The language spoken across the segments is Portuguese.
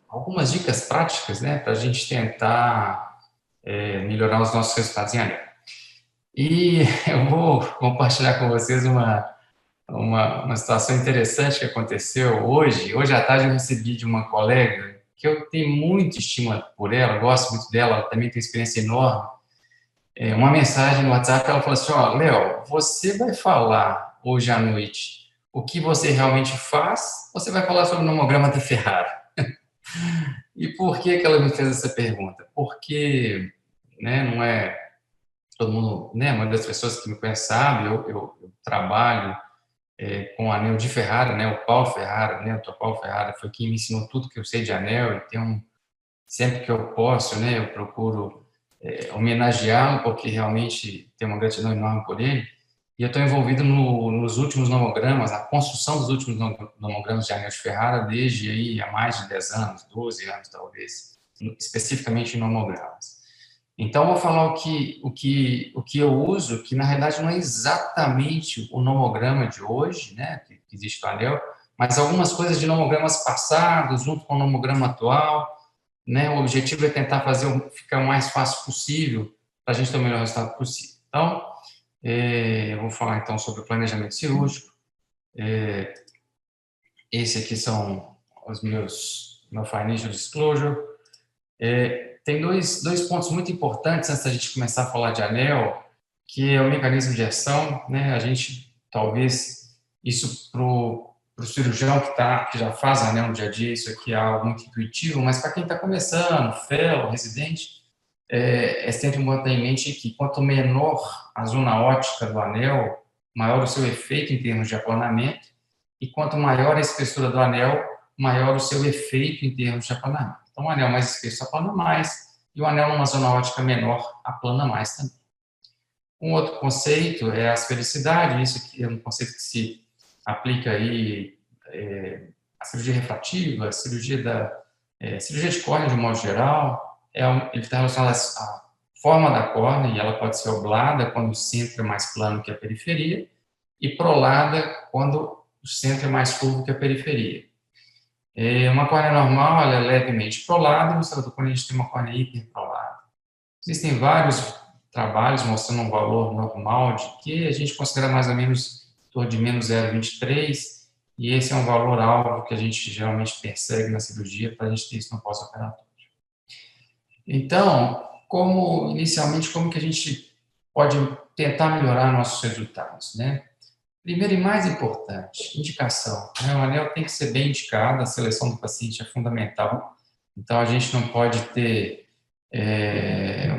algumas dicas práticas, né, para a gente tentar melhorar os nossos resultados em anel. E eu vou compartilhar com vocês uma situação interessante que aconteceu hoje. Hoje à tarde eu recebi de uma colega que eu tenho muita estima por ela, gosto muito dela, ela também tem experiência enorme. Uma mensagem no WhatsApp, ela falou assim, ó, Léo, você vai falar hoje à noite o que você realmente faz, ou você vai falar sobre o nomograma da Ferrari? E por que ela me fez essa pergunta? Porque, né, não é todo mundo, né, a maioria das pessoas que me conhece sabe, eu trabalho com o anel de Ferrara, né, o Paulo Ferrara, né, o Dr. Paulo Ferrara foi quem me ensinou tudo que eu sei de anel, e sempre que eu posso, né, eu procuro homenageá-lo, porque realmente tenho uma gratidão enorme por ele, e eu estou envolvido nos últimos nomogramas, na construção dos últimos nomogramas de anel de Ferrara, desde aí há mais de 10 anos, 12 anos talvez, especificamente em nomogramas. Então, eu vou falar o que eu uso, que na realidade não é exatamente o nomograma de hoje, né, que existe no anel, mas algumas coisas de nomogramas passados, junto com o nomograma atual, né, o objetivo é tentar fazer ficar o mais fácil possível, para a gente ter o melhor resultado possível. Então, eu vou falar então sobre o planejamento cirúrgico. Esse aqui são os meu financial disclosure. Tem dois pontos muito importantes antes da gente começar a falar de anel, que é o mecanismo de ação, né? A gente, talvez, isso para o cirurgião que já faz anel no dia a dia, isso aqui é algo muito intuitivo, mas para quem está começando, fellow, residente, sempre bom ter em mente que quanto menor a zona óptica do anel, maior o seu efeito em termos de aplanamento, e quanto maior a espessura do anel, maior o seu efeito em termos de aplanamento. Então, o anel mais espesso aplana mais, e o anel numa zona óptica menor aplana mais também. Um outro conceito é a esfericidade, isso aqui é um conceito que se aplica aí à cirurgia refrativa, cirurgia de córnea de um modo geral, ele está relacionado à forma da córnea, e ela pode ser oblada quando o centro é mais plano que a periferia, e prolada quando o centro é mais curvo que a periferia. Uma córnea normal, ela é levemente prolada, e no ceratócono a gente tem uma córnea hiperprolada. Existem vários trabalhos mostrando um valor normal de que a gente considera mais ou menos em torno de menos 0,23, e esse é um valor alvo que a gente geralmente persegue na cirurgia para a gente ter isso no pós-operatório. Então, inicialmente, como que a gente pode tentar melhorar nossos resultados, né? Primeiro e mais importante, indicação. Né? O anel tem que ser bem indicado, a seleção do paciente é fundamental. Então, a gente não pode ter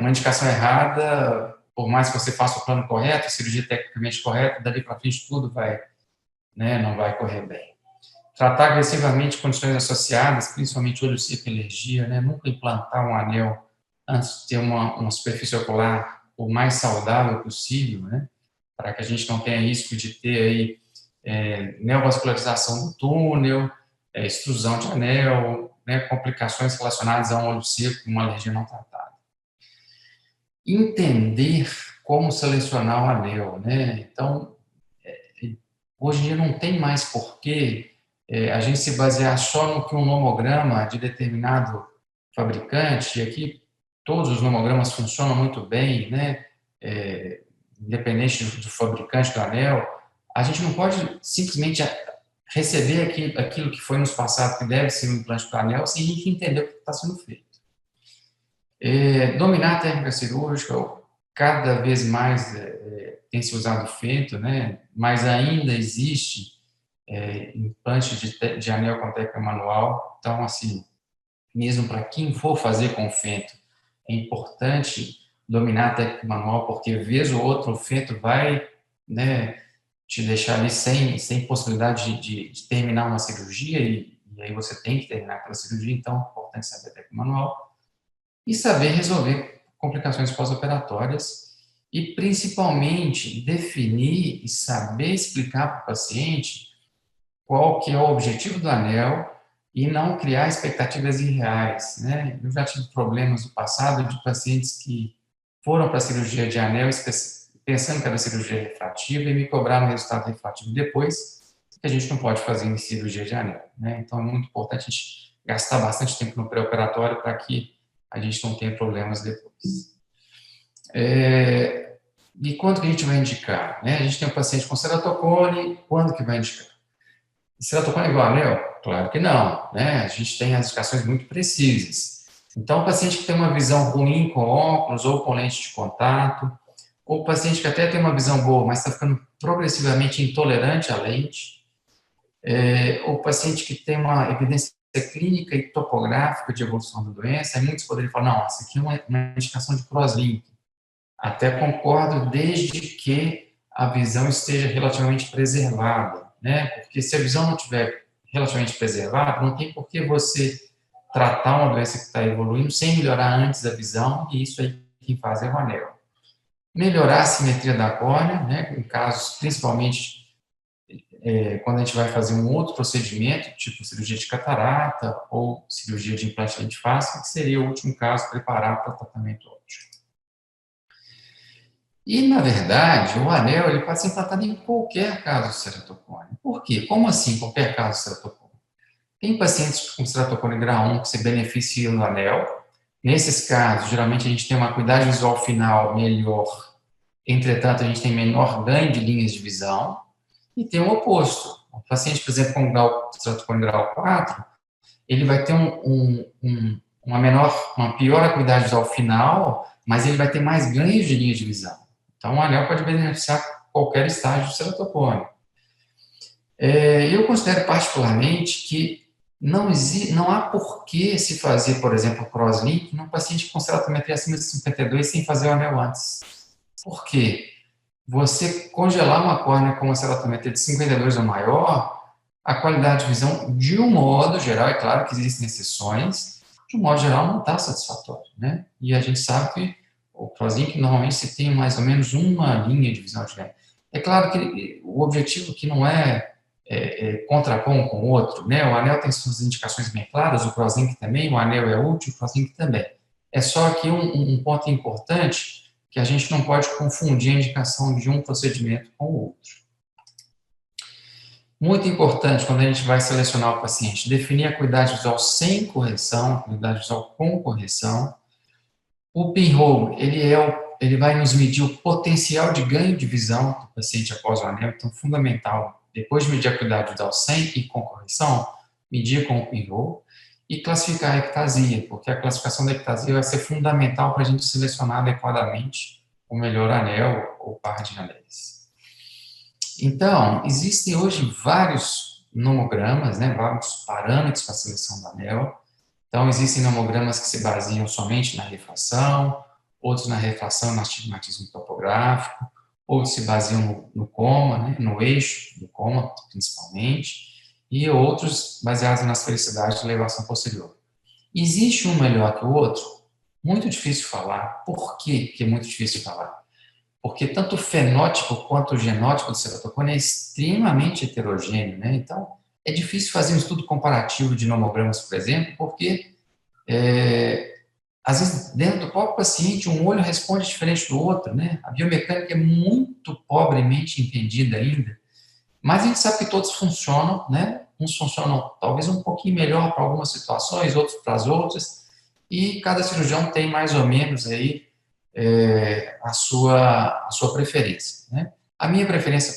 uma indicação errada, por mais que você faça o plano correto, a cirurgia tecnicamente correta, dali para frente tudo não vai correr bem. Tratar agressivamente condições associadas, principalmente olho seco e alergia, né? Nunca implantar um anel antes de ter uma superfície ocular o mais saudável possível, né? Para que a gente não tenha risco de ter aí neovascularização do túnel, extrusão de anel, né, complicações relacionadas a um olho seco, uma alergia não tratada. Entender como selecionar o anel, né? Então, hoje em dia não tem mais porquê a gente se basear só no que um nomograma de determinado fabricante, e aqui todos os nomogramas funcionam muito bem, né? Independente do fabricante do anel, a gente não pode simplesmente receber aquilo que foi nos passado que deve ser um implante para anel sem a gente entender o que está sendo feito. Dominar a técnica cirúrgica, cada vez mais tem se usado fento, né? Mas ainda existe implante de anel com técnica manual, então, assim, mesmo para quem for fazer com fento, é importante dominar a técnica manual, porque vez ou outra o fento vai, né, te deixar ali sem possibilidade de terminar uma cirurgia, e aí você tem que terminar aquela cirurgia, então é importante saber a técnica manual e saber resolver complicações pós-operatórias e, principalmente, definir e saber explicar para o paciente qual que é o objetivo do anel e não criar expectativas irreais, né? Eu já tive problemas no passado de pacientes que foram para a cirurgia de anel pensando que era cirurgia refrativa e me cobraram o resultado refrativo depois, que a gente não pode fazer em cirurgia de anel, né? Então, é muito importante a gente gastar bastante tempo no pré-operatório para que a gente não tenha problemas depois. E quando que a gente vai indicar? Né? A gente tem um paciente com ceratocone, quando que vai indicar? Ceratocone é igual a anel? Claro que não, né? A gente tem as indicações muito precisas. Então, o paciente que tem uma visão ruim com óculos ou com lente de contato, ou o paciente que até tem uma visão boa, mas está ficando progressivamente intolerante à lente, ou o paciente que tem uma evidência clínica e topográfica de evolução da doença, aí muitos poderiam falar, não, essa aqui é uma indicação de crosslink. Até concordo, desde que a visão esteja relativamente preservada, né? Porque se a visão não estiver relativamente preservada, não tem por que você tratar uma doença que está evoluindo sem melhorar antes a visão, e isso aí quem faz é o anel. Melhorar a simetria da córnea, né? Em casos, principalmente, quando a gente vai fazer um outro procedimento, tipo cirurgia de catarata ou cirurgia de implante de lente fácil, que seria o último caso, preparar para o tratamento óptico. E, na verdade, o anel ele pode ser implantado em qualquer caso de ceratocone. Por quê? Como assim, qualquer caso de ceratocone? Tem pacientes com ceratocone grau 1 que se beneficiam do anel. Nesses casos, geralmente a gente tem uma acuidade visual final melhor. Entretanto, a gente tem menor ganho de linhas de visão. E tem o oposto. O paciente, por exemplo, com ceratocone grau 4, ele vai ter uma pior acuidade visual final, mas ele vai ter mais ganhos de linhas de visão. Então, o anel pode beneficiar qualquer estágio do ceratocone. Eu considero particularmente que não há por que se fazer, por exemplo, crosslink num paciente com ceratometria acima de 52 sem fazer o anel antes. Por quê? Você congelar uma córnea com uma ceratometria de 52 ou maior, a qualidade de visão, de um modo geral, é claro que existem exceções, de um modo geral não está satisfatório, né? E a gente sabe que o crosslink normalmente se tem mais ou menos uma linha de visão de ganho. É claro que o objetivo que não é contrapor um com o outro, né? O anel tem suas indicações bem claras, o crosslink também, o anel é útil, o crosslink também. É só aqui um ponto importante, que a gente não pode confundir a indicação de um procedimento com o outro. Muito importante, quando a gente vai selecionar o paciente, definir a acuidade visual sem correção, acuidade visual com correção. O pinhole, ele vai nos medir o potencial de ganho de visão do paciente após o anel, então fundamental, depois de medir a acuidade visual sem e com correção, medir com o pinhole e classificar a ectasia, porque a classificação da ectasia vai ser fundamental para a gente selecionar adequadamente o melhor anel ou par de anéis. Então, existem hoje vários nomogramas, né, vários parâmetros para a seleção do anel. Então, existem nomogramas que se baseiam somente na refração, outros na refração e no astigmatismo topográfico, outros se baseiam no coma, né, no eixo do coma, principalmente, e outros baseados na esfericidade de elevação posterior. Existe um melhor que o outro? Muito difícil falar. Por que é muito difícil falar? Porque tanto o fenótipo quanto o genótipo do ceratocone é extremamente heterogêneo, né? Então, é difícil fazer um estudo comparativo de nomogramas, por exemplo, porque, às vezes, dentro do próprio paciente, um olho responde diferente do outro, né? A biomecânica é muito pobremente entendida ainda, mas a gente sabe que todos funcionam, né? Uns funcionam talvez um pouquinho melhor para algumas situações, outros para as outras, e cada cirurgião tem mais ou menos aí a sua preferência, né? A minha preferência,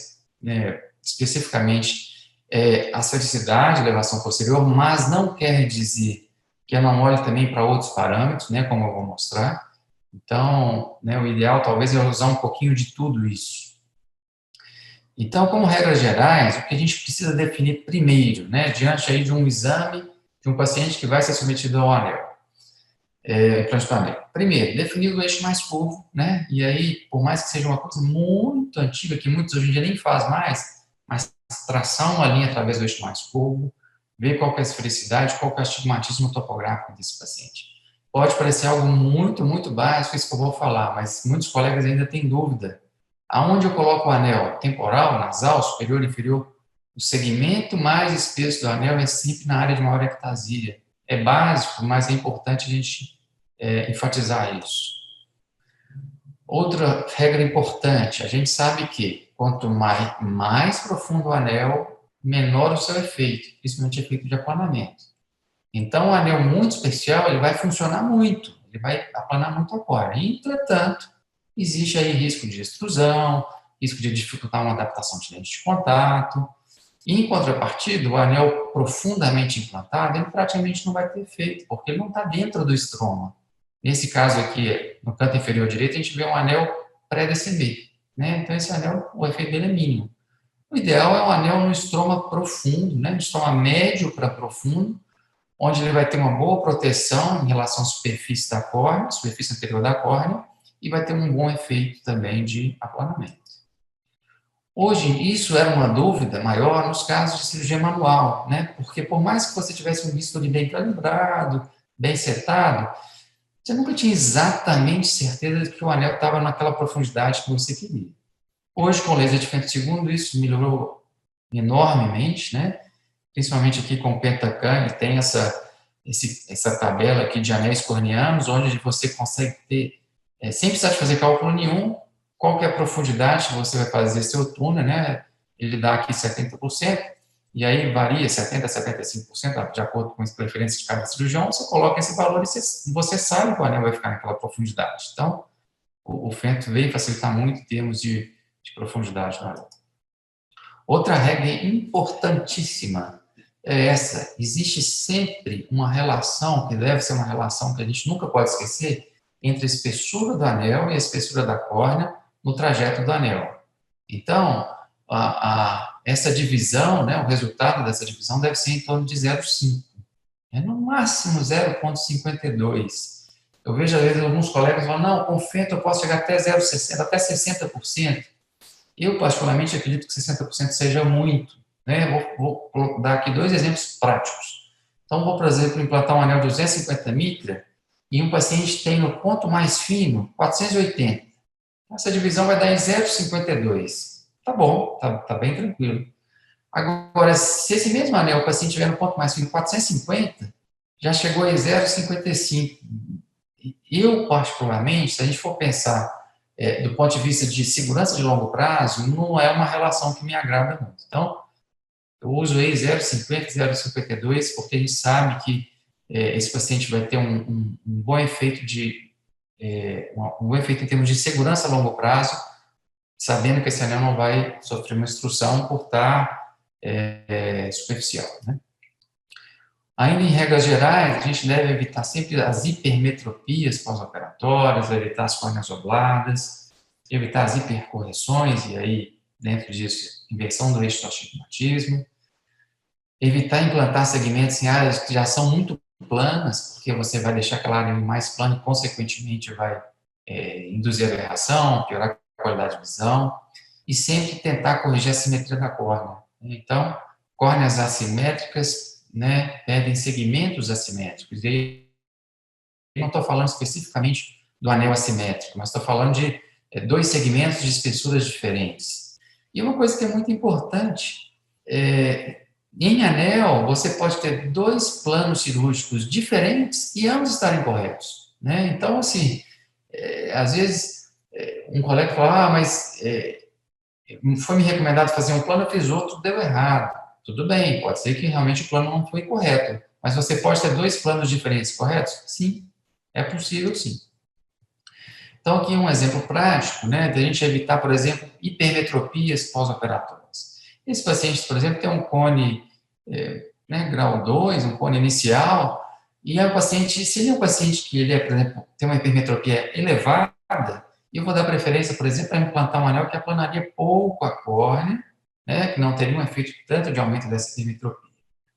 especificamente, é a sfericidade, elevação posterior, mas não quer dizer que eu não olhe também para outros parâmetros, né, como eu vou mostrar. Então, né, o ideal talvez é usar um pouquinho de tudo isso. Então, como regras gerais, o que a gente precisa definir primeiro, né, diante aí de um exame de um paciente que vai ser submetido ao anel, implante do anel. Primeiro, definir o eixo mais curvo, né, e aí, por mais que seja uma coisa muito antiga, que muitos hoje em dia nem faz mais, mas traçar uma linha através do eixo mais curvo, ver qual que é a esfericidade, qual que é o astigmatismo topográfico desse paciente. Pode parecer algo muito, muito básico, isso que eu vou falar, mas muitos colegas ainda têm dúvida. Aonde eu coloco o anel? Temporal, nasal, superior, inferior? O segmento mais espesso do anel é sempre na área de maior ectasia. É básico, mas é importante a gente enfatizar isso. Outra regra importante, a gente sabe que quanto mais profundo o anel, menor o seu efeito, principalmente efeito de aplanamento. Então, um anel muito especial, ele vai funcionar muito, ele vai aplanar muito a córnea. Entretanto, existe aí risco de extrusão, risco de dificultar uma adaptação de lente de contato. E, em contrapartida, o anel profundamente implantado, ele praticamente não vai ter efeito, porque ele não está dentro do estroma. Nesse caso aqui, no canto inferior direito, a gente vê um anel pré-DCB, né? Então, esse anel, o efeito dele é mínimo. O ideal é um anel no estroma profundo, né? No estroma médio para profundo, onde ele vai ter uma boa proteção em relação à superfície da córnea, superfície anterior da córnea, e vai ter um bom efeito também de aplanamento. Hoje, isso era uma dúvida maior nos casos de cirurgia manual, né? Porque por mais que você tivesse um bisturi bem calibrado, bem setado, você nunca tinha exatamente certeza de que o anel estava naquela profundidade que você queria. Hoje, com laser de femtosegundo, isso melhorou enormemente, né? Principalmente aqui com o Pentacan, ele tem essa tabela aqui de anéis corneanos, onde você consegue ter, sem precisar de fazer cálculo nenhum, qual que é a profundidade que você vai fazer seu túnel, né? Ele dá aqui 70%, e aí varia 70% a 75%, de acordo com as preferências de cada cirurgião, você coloca esse valor e você sabe que o anel vai ficar naquela profundidade. Então, o Fento veio facilitar muito em termos de profundidade do anel. Outra regra importantíssima é essa: existe sempre uma relação, que deve ser uma relação que a gente nunca pode esquecer, entre a espessura do anel e a espessura da córnea no trajeto do anel. Então, essa divisão, né, o resultado dessa divisão deve ser em torno de 0,5. No máximo 0,52. Eu vejo, às vezes, alguns colegas falando, não, com Fento eu posso chegar até 0,60, até 60%. Eu, particularmente, acredito que 60% seja muito. Né? Vou dar aqui dois exemplos práticos. Então, vou, por exemplo, implantar um anel de 250 micra e um paciente tem no ponto mais fino 480. Essa divisão vai dar em 0,52. Tá bom, tá bem tranquilo. Agora, se esse mesmo anel o paciente tiver no ponto mais fino 450, já chegou em 0,55. Eu, particularmente, se a gente for pensar do ponto de vista de segurança de longo prazo, não é uma relação que me agrada muito. Então, eu uso aí 0,50, 0,52, porque a gente sabe que esse paciente vai ter um bom efeito um bom efeito em termos de segurança a longo prazo, sabendo que esse anel não vai sofrer uma instrução por estar superficial, né? Ainda em regras gerais, a gente deve evitar sempre as hipermetropias pós-operatórias, evitar as córneas obladas, evitar as hipercorreções, e aí, dentro disso, inversão do eixo do astigmatismo, evitar implantar segmentos em áreas que já são muito planas, porque você vai deixar aquela área mais plana e, consequentemente, vai induzir aberração, piorar a qualidade de visão, e sempre tentar corrigir a simetria da córnea. Então, córneas assimétricas, né, pedem segmentos assimétricos. E não estou falando especificamente do anel assimétrico, mas estou falando de dois segmentos de espessuras diferentes. E uma coisa que é muito importante, em anel, você pode ter dois planos cirúrgicos diferentes e ambos estarem corretos, né? Então, assim, às vezes, um colega fala, mas foi me recomendado fazer um plano, eu fiz outro, deu errado. Tudo bem, pode ser que realmente o plano não foi correto, mas você pode ter dois planos diferentes corretos? Sim, é possível sim. Então, aqui um exemplo prático, né, de a gente evitar, por exemplo, hipermetropias pós-operatórias. Esse paciente, por exemplo, tem um cone grau 2, um cone inicial, e é um paciente, se ele é um paciente que ele, por exemplo, tem uma hipermetropia elevada, eu vou dar preferência, por exemplo, para implantar um anel que aplanaria pouco a córnea, né, que não teria um efeito tanto de aumento dessa hipermetropia.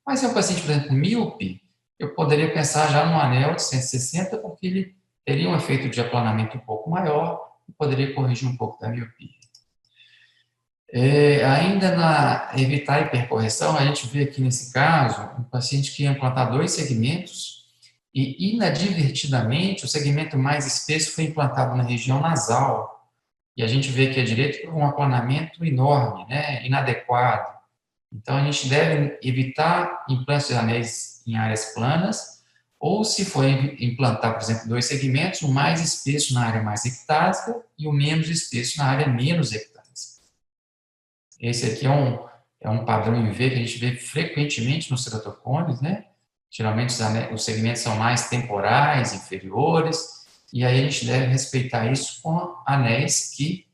Mas se é um paciente, por exemplo, míope, eu poderia pensar já num anel de 160, porque ele teria um efeito de aplanamento um pouco maior e poderia corrigir um pouco da miopia. Ainda na evitar hipercorreção, a gente vê aqui nesse caso um paciente que ia implantar dois segmentos e, inadvertidamente, o segmento mais espesso foi implantado na região nasal. E a gente vê que à direita um aplanamento enorme, né, inadequado. Então, a gente deve evitar implantes de anéis em áreas planas, ou se for implantar, por exemplo, dois segmentos, o mais espesso na área mais ectásica e o menos espesso na área menos ectásica. Esse aqui é um padrão em V que a gente vê frequentemente nos ceratocones, né? Geralmente os segmentos são mais temporais, inferiores, e aí a gente deve respeitar isso com anéis que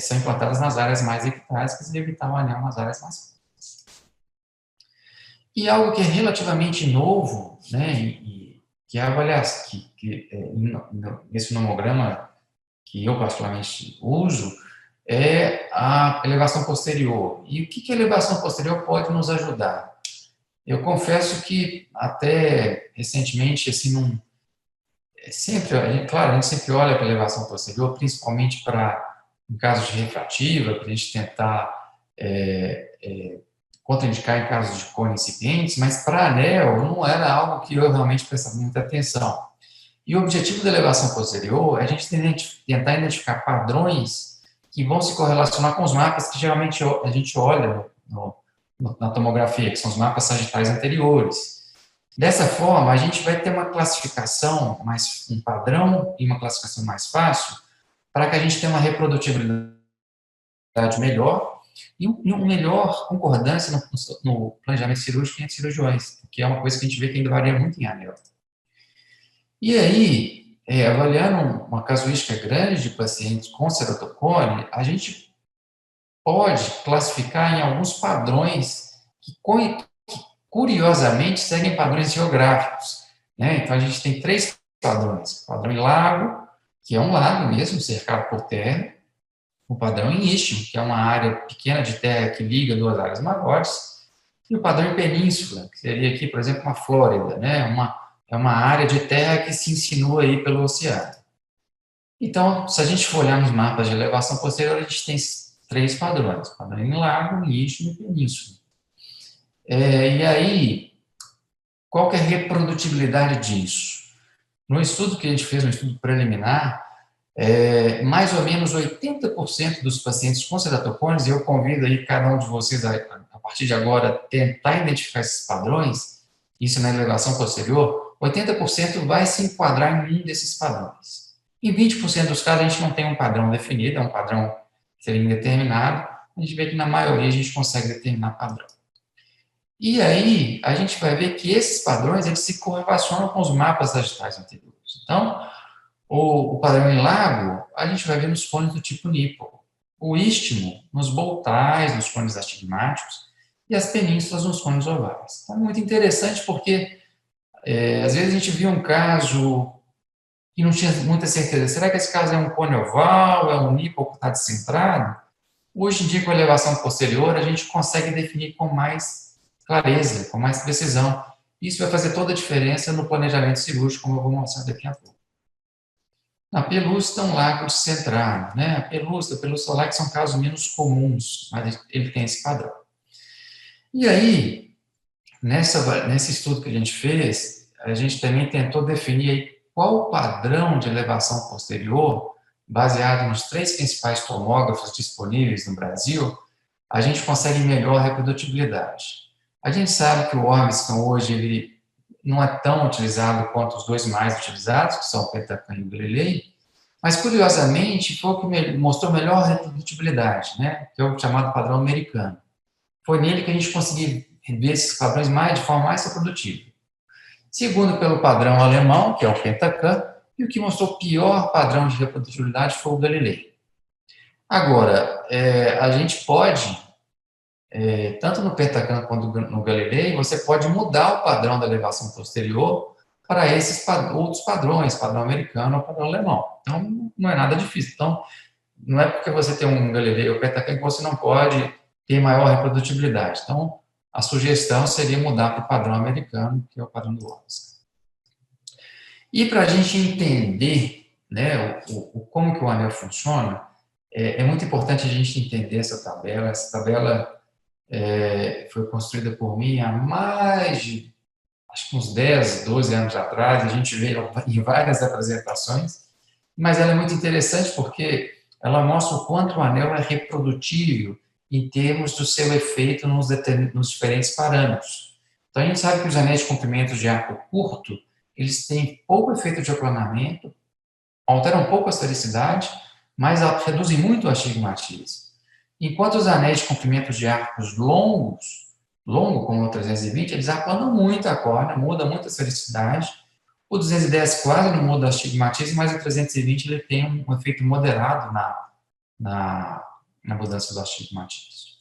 são implantados nas áreas mais epitásicas e evitar o anel nas áreas mais curtas. E algo que é relativamente novo, né, e que é avaliar, nesse nomograma que eu particularmente uso, é a elevação posterior. E o que a elevação posterior pode nos ajudar? Eu confesso que até recentemente, assim, não, claro, a gente sempre olha para a elevação posterior, principalmente em casos de refrativa, para a gente tentar contraindicar em casos de cone incipientes, mas para anel não era algo que eu realmente prestava muita atenção. E o objetivo da elevação posterior é a gente tentar identificar padrões que vão se correlacionar com os mapas que geralmente a gente olha na tomografia, que são os mapas sagitais anteriores. Dessa forma, a gente vai ter uma classificação, um padrão e uma classificação mais fácil, para que a gente tenha uma reprodutibilidade melhor e uma melhor concordância no planejamento cirúrgico entre cirurgiões, que é uma coisa que a gente vê que ainda varia muito em anel. E aí, avaliando uma casuística grande de pacientes com ceratocone, a gente pode classificar em alguns padrões que curiosamente seguem padrões geográficos, né? Então, a gente tem 3 padrões. O padrão em lago, que é um lago mesmo, cercado por terra. O padrão em istmo, que é uma área pequena de terra que liga 2 áreas maiores. E o padrão em península, que seria aqui, por exemplo, uma Flórida, né? É uma área de terra que se insinua aí pelo oceano. Então, se a gente for olhar nos mapas de elevação posterior, a gente tem 3 padrões: padrão em lago, em istmo e península. E aí, qual que é a reprodutibilidade disso? No estudo que a gente fez, no estudo preliminar, mais ou menos 80% dos pacientes com ceratocones, e eu convido aí cada um de vocês a partir de agora, tentar identificar esses padrões, isso na elevação posterior, 80% vai se enquadrar em um desses padrões. Em 20% dos casos, a gente não tem um padrão definido, é um padrão que seria indeterminado, a gente vê que na maioria a gente consegue determinar padrão. E aí, a gente vai ver que esses padrões, eles se correlacionam com os mapas sagitais anteriores. Então, o padrão em lago, a gente vai ver nos cones do tipo Nipple. O istmo, nos boltais, nos cones astigmáticos, e as penínsulas nos cones ovais. Então, é muito interessante porque, às vezes, a gente viu um caso que não tinha muita certeza. Será que esse caso é um cone oval, é um Nipple que está descentrado? Hoje em dia, com a elevação posterior, a gente consegue definir com mais clareza, com mais precisão. Isso vai fazer toda a diferença no planejamento cirúrgico, como eu vou mostrar daqui a pouco. Na pelúcida, um lago descentrado, né? A pelúcida solar, que são casos menos comuns, mas ele tem esse padrão. E aí, nesse estudo que a gente fez, a gente também tentou definir aí qual o padrão de elevação posterior, baseado nos 3 principais tomógrafos disponíveis no Brasil, a gente consegue melhor a reprodutibilidade. A gente sabe que o Orbiscan hoje ele não é tão utilizado quanto os 2 mais utilizados, que são o Pentacan e o Galilei, mas curiosamente foi o que mostrou melhor reprodutibilidade, né? Que é o chamado padrão americano. Foi nele que a gente conseguiu ver esses padrões de forma mais reprodutível. Segundo pelo padrão alemão, que é o Pentacan, e o que mostrou pior padrão de reprodutibilidade foi o Galilei. Agora, a gente pode, tanto no Pentacan quanto no Galilei, você pode mudar o padrão da elevação posterior para esses outros padrões, padrão americano ou padrão alemão. Então, não é nada difícil. Então, não é porque você tem um Galilei ou Pentacan que você não pode ter maior reprodutibilidade. Então, a sugestão seria mudar para o padrão americano, que é o padrão do Orbiscan. E para a gente entender, né, como que o anel funciona, é muito importante a gente entender essa tabela. Essa tabela foi construída por mim há mais de, acho que uns 10, 12 anos atrás. A gente vê em várias apresentações, mas ela é muito interessante porque ela mostra o quanto o anel é reprodutível em termos do seu efeito nos diferentes parâmetros. Então, a gente sabe que os anéis de comprimento de arco curto, eles têm pouco efeito de aplanamento, alteram pouco a esfericidade, mas reduzem muito o astigmatismo. Enquanto os anéis de comprimento de arcos longos, longo, como o 320, eles aplanam muito a córnea, muda muito a esfericidade. O 210 quase não muda o astigmatismo, mas o 320 ele tem um efeito moderado na, na mudança do astigmatismo.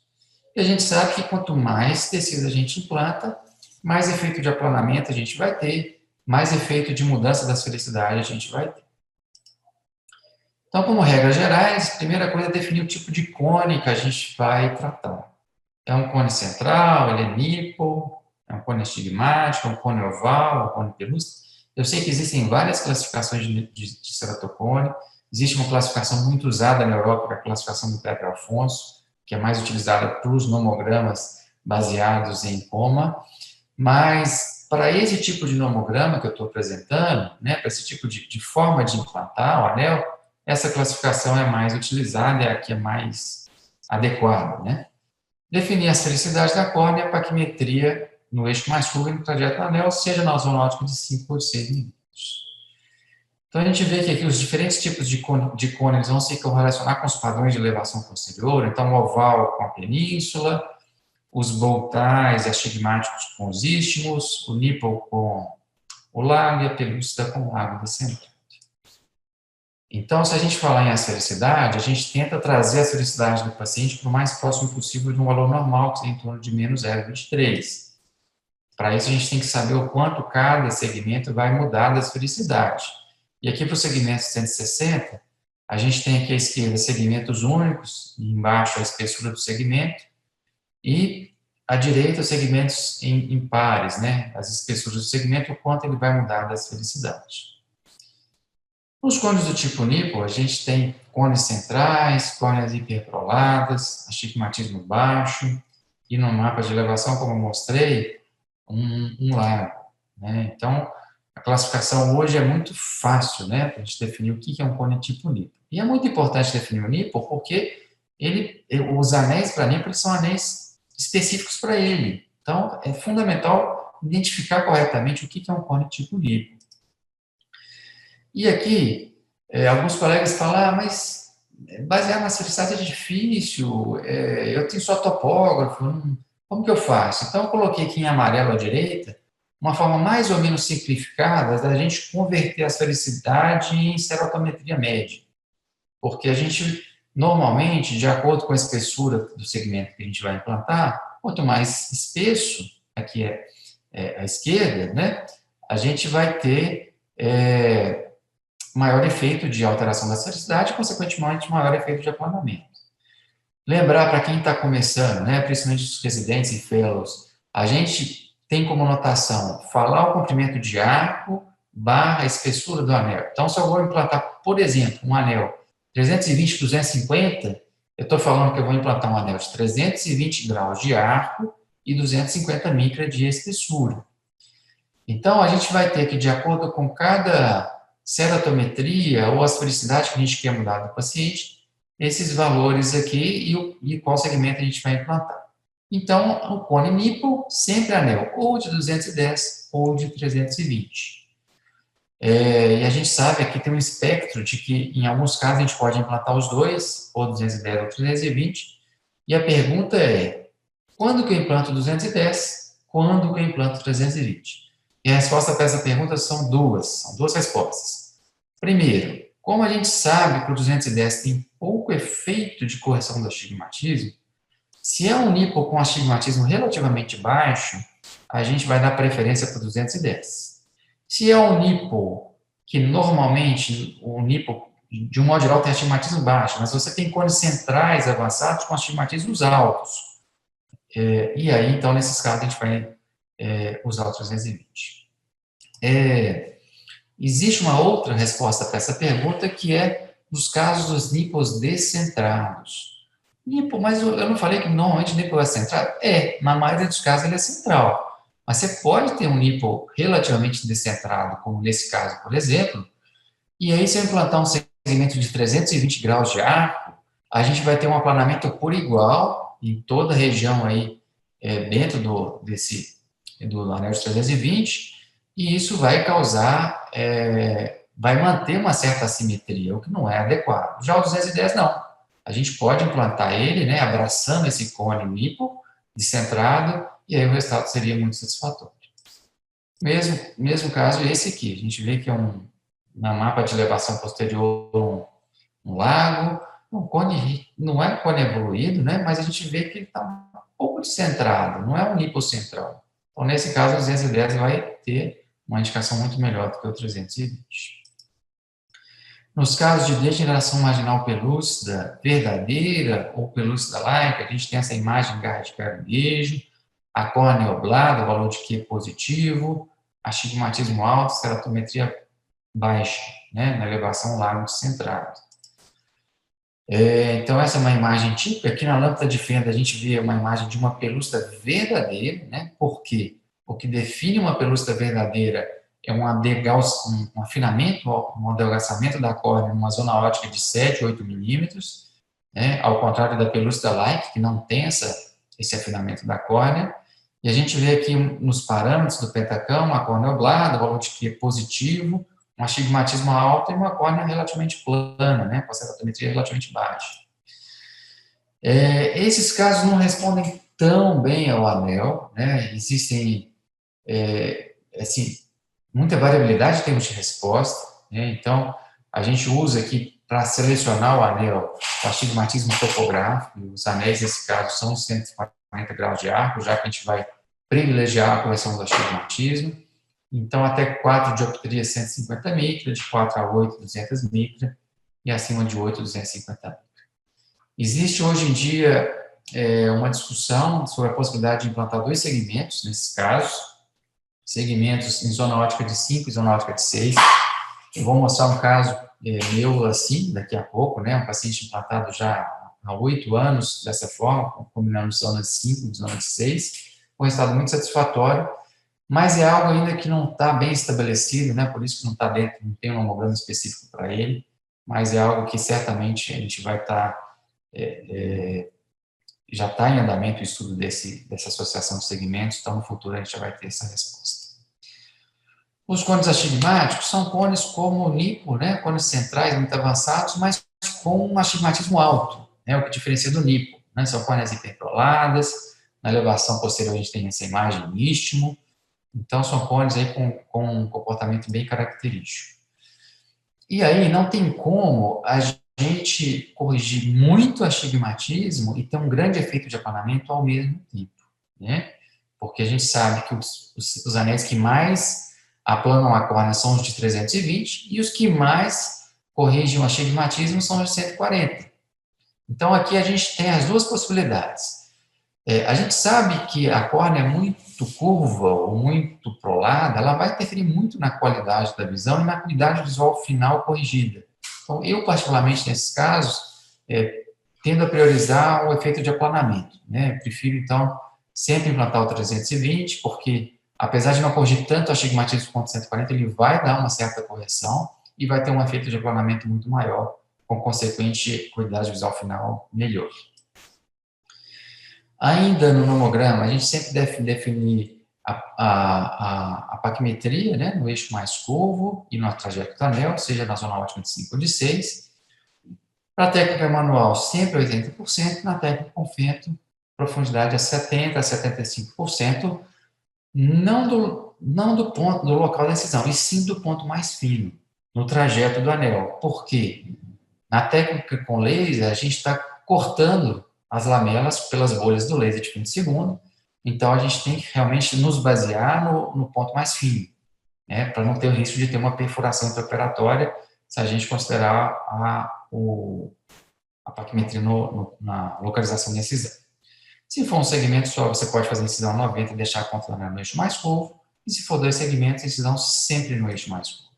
E a gente sabe que quanto mais tecido a gente implanta, mais efeito de aplanamento a gente vai ter, mais efeito de mudança da esfericidade a gente vai ter. Então, como regras gerais, a primeira coisa é definir o tipo de cone que a gente vai tratar. É um cone central, ele é nipple, é um cone estigmático, é um cone oval, é um cone pelúcido. Eu sei que existem várias classificações de ceratocone. Existe uma classificação muito usada na Europa, que é a classificação do Pepe Alfonso, que é mais utilizada para os nomogramas baseados em coma. Mas, para esse tipo de nomograma que eu estou apresentando, né, para esse tipo de forma de implantar o anel, essa classificação é mais utilizada, é a que é mais adequada, né? Definir a esfericidade da córnea, a paquimetria no eixo mais curvo e no trajeto do anel, seja na zona ótica de 5 por 6 milímetros. Então, a gente vê que aqui os diferentes tipos de cone eles vão se correlacionar com os padrões de elevação posterior, então o oval com a península, os boltais astigmáticos com os istmos, o nipple com o lago e a pelúcida com o lago descendente. Então, se a gente falar em esfericidade, a gente tenta trazer a esfericidade do paciente para o mais próximo possível de um valor normal, que é em torno de menos 0,23. Para isso, a gente tem que saber o quanto cada segmento vai mudar da esfericidade. E aqui para o segmento 160, a gente tem aqui à esquerda segmentos únicos, e embaixo a espessura do segmento, e à direita os segmentos em pares, né? As espessuras do segmento, o quanto ele vai mudar da esfericidade. Nos cones do tipo nipple, a gente tem cones centrais, córneas hiperproladas, astigmatismo baixo, e no mapa de elevação, como eu mostrei, um lago, né? Então, a classificação hoje é muito fácil, né, para a gente definir o que é um cone tipo nipple. E é muito importante definir o nipple porque os anéis para nipple são anéis específicos para ele. Então, é fundamental identificar corretamente o que é um cone tipo nipple. E aqui, alguns colegas falam, mas basear na esfericidade é difícil, eu tenho só topógrafo, como que eu faço? Então, eu coloquei aqui em amarelo à direita uma forma mais ou menos simplificada da gente converter a esfericidade em cerotometria média. Porque a gente, normalmente, de acordo com a espessura do segmento que a gente vai implantar, quanto mais espesso, aqui é à esquerda, né, a gente vai ter maior efeito de alteração da esfericidade e, consequentemente, maior efeito de aplanamento. Lembrar para quem está começando, né, principalmente os residentes e fellows, a gente tem como notação falar o comprimento de arco barra espessura do anel. Então, se eu vou implantar, por exemplo, um anel 320 por 250, eu estou falando que eu vou implantar um anel de 320 graus de arco e 250 micra de espessura. Então, a gente vai ter que, de acordo com cada ceratometria ou a esfericidade que a gente quer mudar do paciente, esses valores aqui e qual segmento a gente vai implantar. Então, o cone nipple, sempre anel ou de 210 ou de 320. E a gente sabe aqui tem um espectro de que, em alguns casos, a gente pode implantar os dois, ou 210 ou 320, e a pergunta é, quando que eu implanto 210? Quando que eu implanto 320? E a resposta para essa pergunta são duas respostas. Primeiro, como a gente sabe que o 210 tem pouco efeito de correção do astigmatismo, se é um nipple com astigmatismo relativamente baixo, a gente vai dar preferência para o 210. Se é um nipple que normalmente, o nipple, de um modo geral, tem astigmatismo baixo, mas você tem cones centrais avançados com astigmatismos altos. E aí, então, nesses casos, a gente vai usar o 320. Existe uma outra resposta para essa pergunta, que é nos casos dos nipples descentrados. Mas eu não falei que normalmente o nipple é centrado? Na maioria dos casos ele é central. Mas você pode ter um nipple relativamente descentrado, como nesse caso, por exemplo, e aí se eu implantar um segmento de 320 graus de arco, a gente vai ter um aplanamento por igual em toda a região aí, dentro do anel de 320, e isso vai causar, vai manter uma certa assimetria, o que não é adequado. Já o 210 não. A gente pode implantar ele, né, abraçando esse cone nipple descentrado, e aí o resultado seria muito satisfatório. Mesmo caso esse aqui, a gente vê que é na mapa de elevação posterior um lago, um cone, não é um cone evoluído, né, mas a gente vê que ele está um pouco descentrado, não é um hipocentral. Então, nesse caso, o 210 vai ter uma indicação muito melhor do que o 320. Nos casos de degeneração marginal pelúcida verdadeira ou pelúcida laica, a gente tem essa imagem em garra de caranguejo, a córnea oblada, o valor de Q positivo, astigmatismo alto, ceratometria baixa, né, na elevação lago descentrado. Então, essa é uma imagem típica. Aqui na lâmpada de fenda, a gente vê uma imagem de uma pelúcida verdadeira, né? Por quê? O que define uma pelúcida verdadeira é um afinamento, um adelgaçamento da córnea numa zona óptica de 7, 8 milímetros, né? Ao contrário da pelúcida light, que não tem esse afinamento da córnea. E a gente vê aqui nos parâmetros do pentacão, a córnea oblada, o valor de Q positivo, um astigmatismo alto e uma córnea relativamente plana, né, com a ceratometria relativamente baixa. Esses casos não respondem tão bem ao anel, né, existem, assim, muita variabilidade em termos de resposta, né, então a gente usa aqui para selecionar o anel o astigmatismo topográfico, os anéis nesse caso são 140 graus de arco, já que a gente vai privilegiar a correção do astigmatismo. Então, até 4 dioptrias, 150 micra, de 4 a 8, 200 micra, e acima de 8, 250 micra. Existe hoje em dia uma discussão sobre a possibilidade de implantar 2 segmentos, nesses casos, segmentos em zona óptica de 5 e zona óptica de 6. Eu vou mostrar um caso meu assim, daqui a pouco, né, um paciente implantado já há 8 anos dessa forma, combinando zona de 5 e zona de 6, com um resultado muito satisfatório, mas é algo ainda que não está bem estabelecido, né? Por isso que não está dentro, não tem um homograma específico para ele, mas é algo que certamente a gente vai estar, já está em andamento o estudo dessa associação de segmentos, então no futuro a gente já vai ter essa resposta. Os cones astigmáticos são cones como o NIPO, né? Cones centrais muito avançados, mas com um astigmatismo alto, né? O que diferencia do NIPO, né? São cones hiperproladas, na elevação posterior a gente tem essa imagem em istmo. Então, são cones aí com um comportamento bem característico. E aí, não tem como a gente corrigir muito astigmatismo e ter um grande efeito de aplanamento ao mesmo tempo, né? Porque a gente sabe que os anéis que mais aplanam a córnea são os de 320 e os que mais corrigem o astigmatismo são os de 140. Então, aqui a gente tem as duas possibilidades. A gente sabe que a córnea muito curva ou muito prolada, ela vai interferir muito na qualidade da visão e na qualidade visual final corrigida. Então, eu, particularmente, nesses casos, tendo a priorizar o efeito de aplanamento, né? Prefiro, então, sempre implantar o 320, porque, apesar de não corrigir tanto o astigmatismo quanto o 140, ele vai dar uma certa correção e vai ter um efeito de aplanamento muito maior, com consequente qualidade visual final melhor. Ainda no nomograma, a gente sempre deve definir a paquimetria, né, no eixo mais curvo e no trajeto do anel, seja na zona óptica de 5 ou de 6. Para a técnica manual, sempre 80%, na técnica com fento, profundidade a 70% a 75%, não do ponto, do local da incisão, e sim do ponto mais fino, no trajeto do anel. Por quê? Na técnica com laser, a gente está cortando as lamelas pelas bolhas do laser de fim de segundo, então a gente tem que realmente nos basear no ponto mais fino, né, para não ter o risco de ter uma perfuração intraoperatória se a gente considerar a paquimetria na localização da incisão. Se for um segmento só, você pode fazer incisão 90 e deixar a ponta no eixo mais curvo, e se for 2 segmentos, incisão sempre no eixo mais curvo.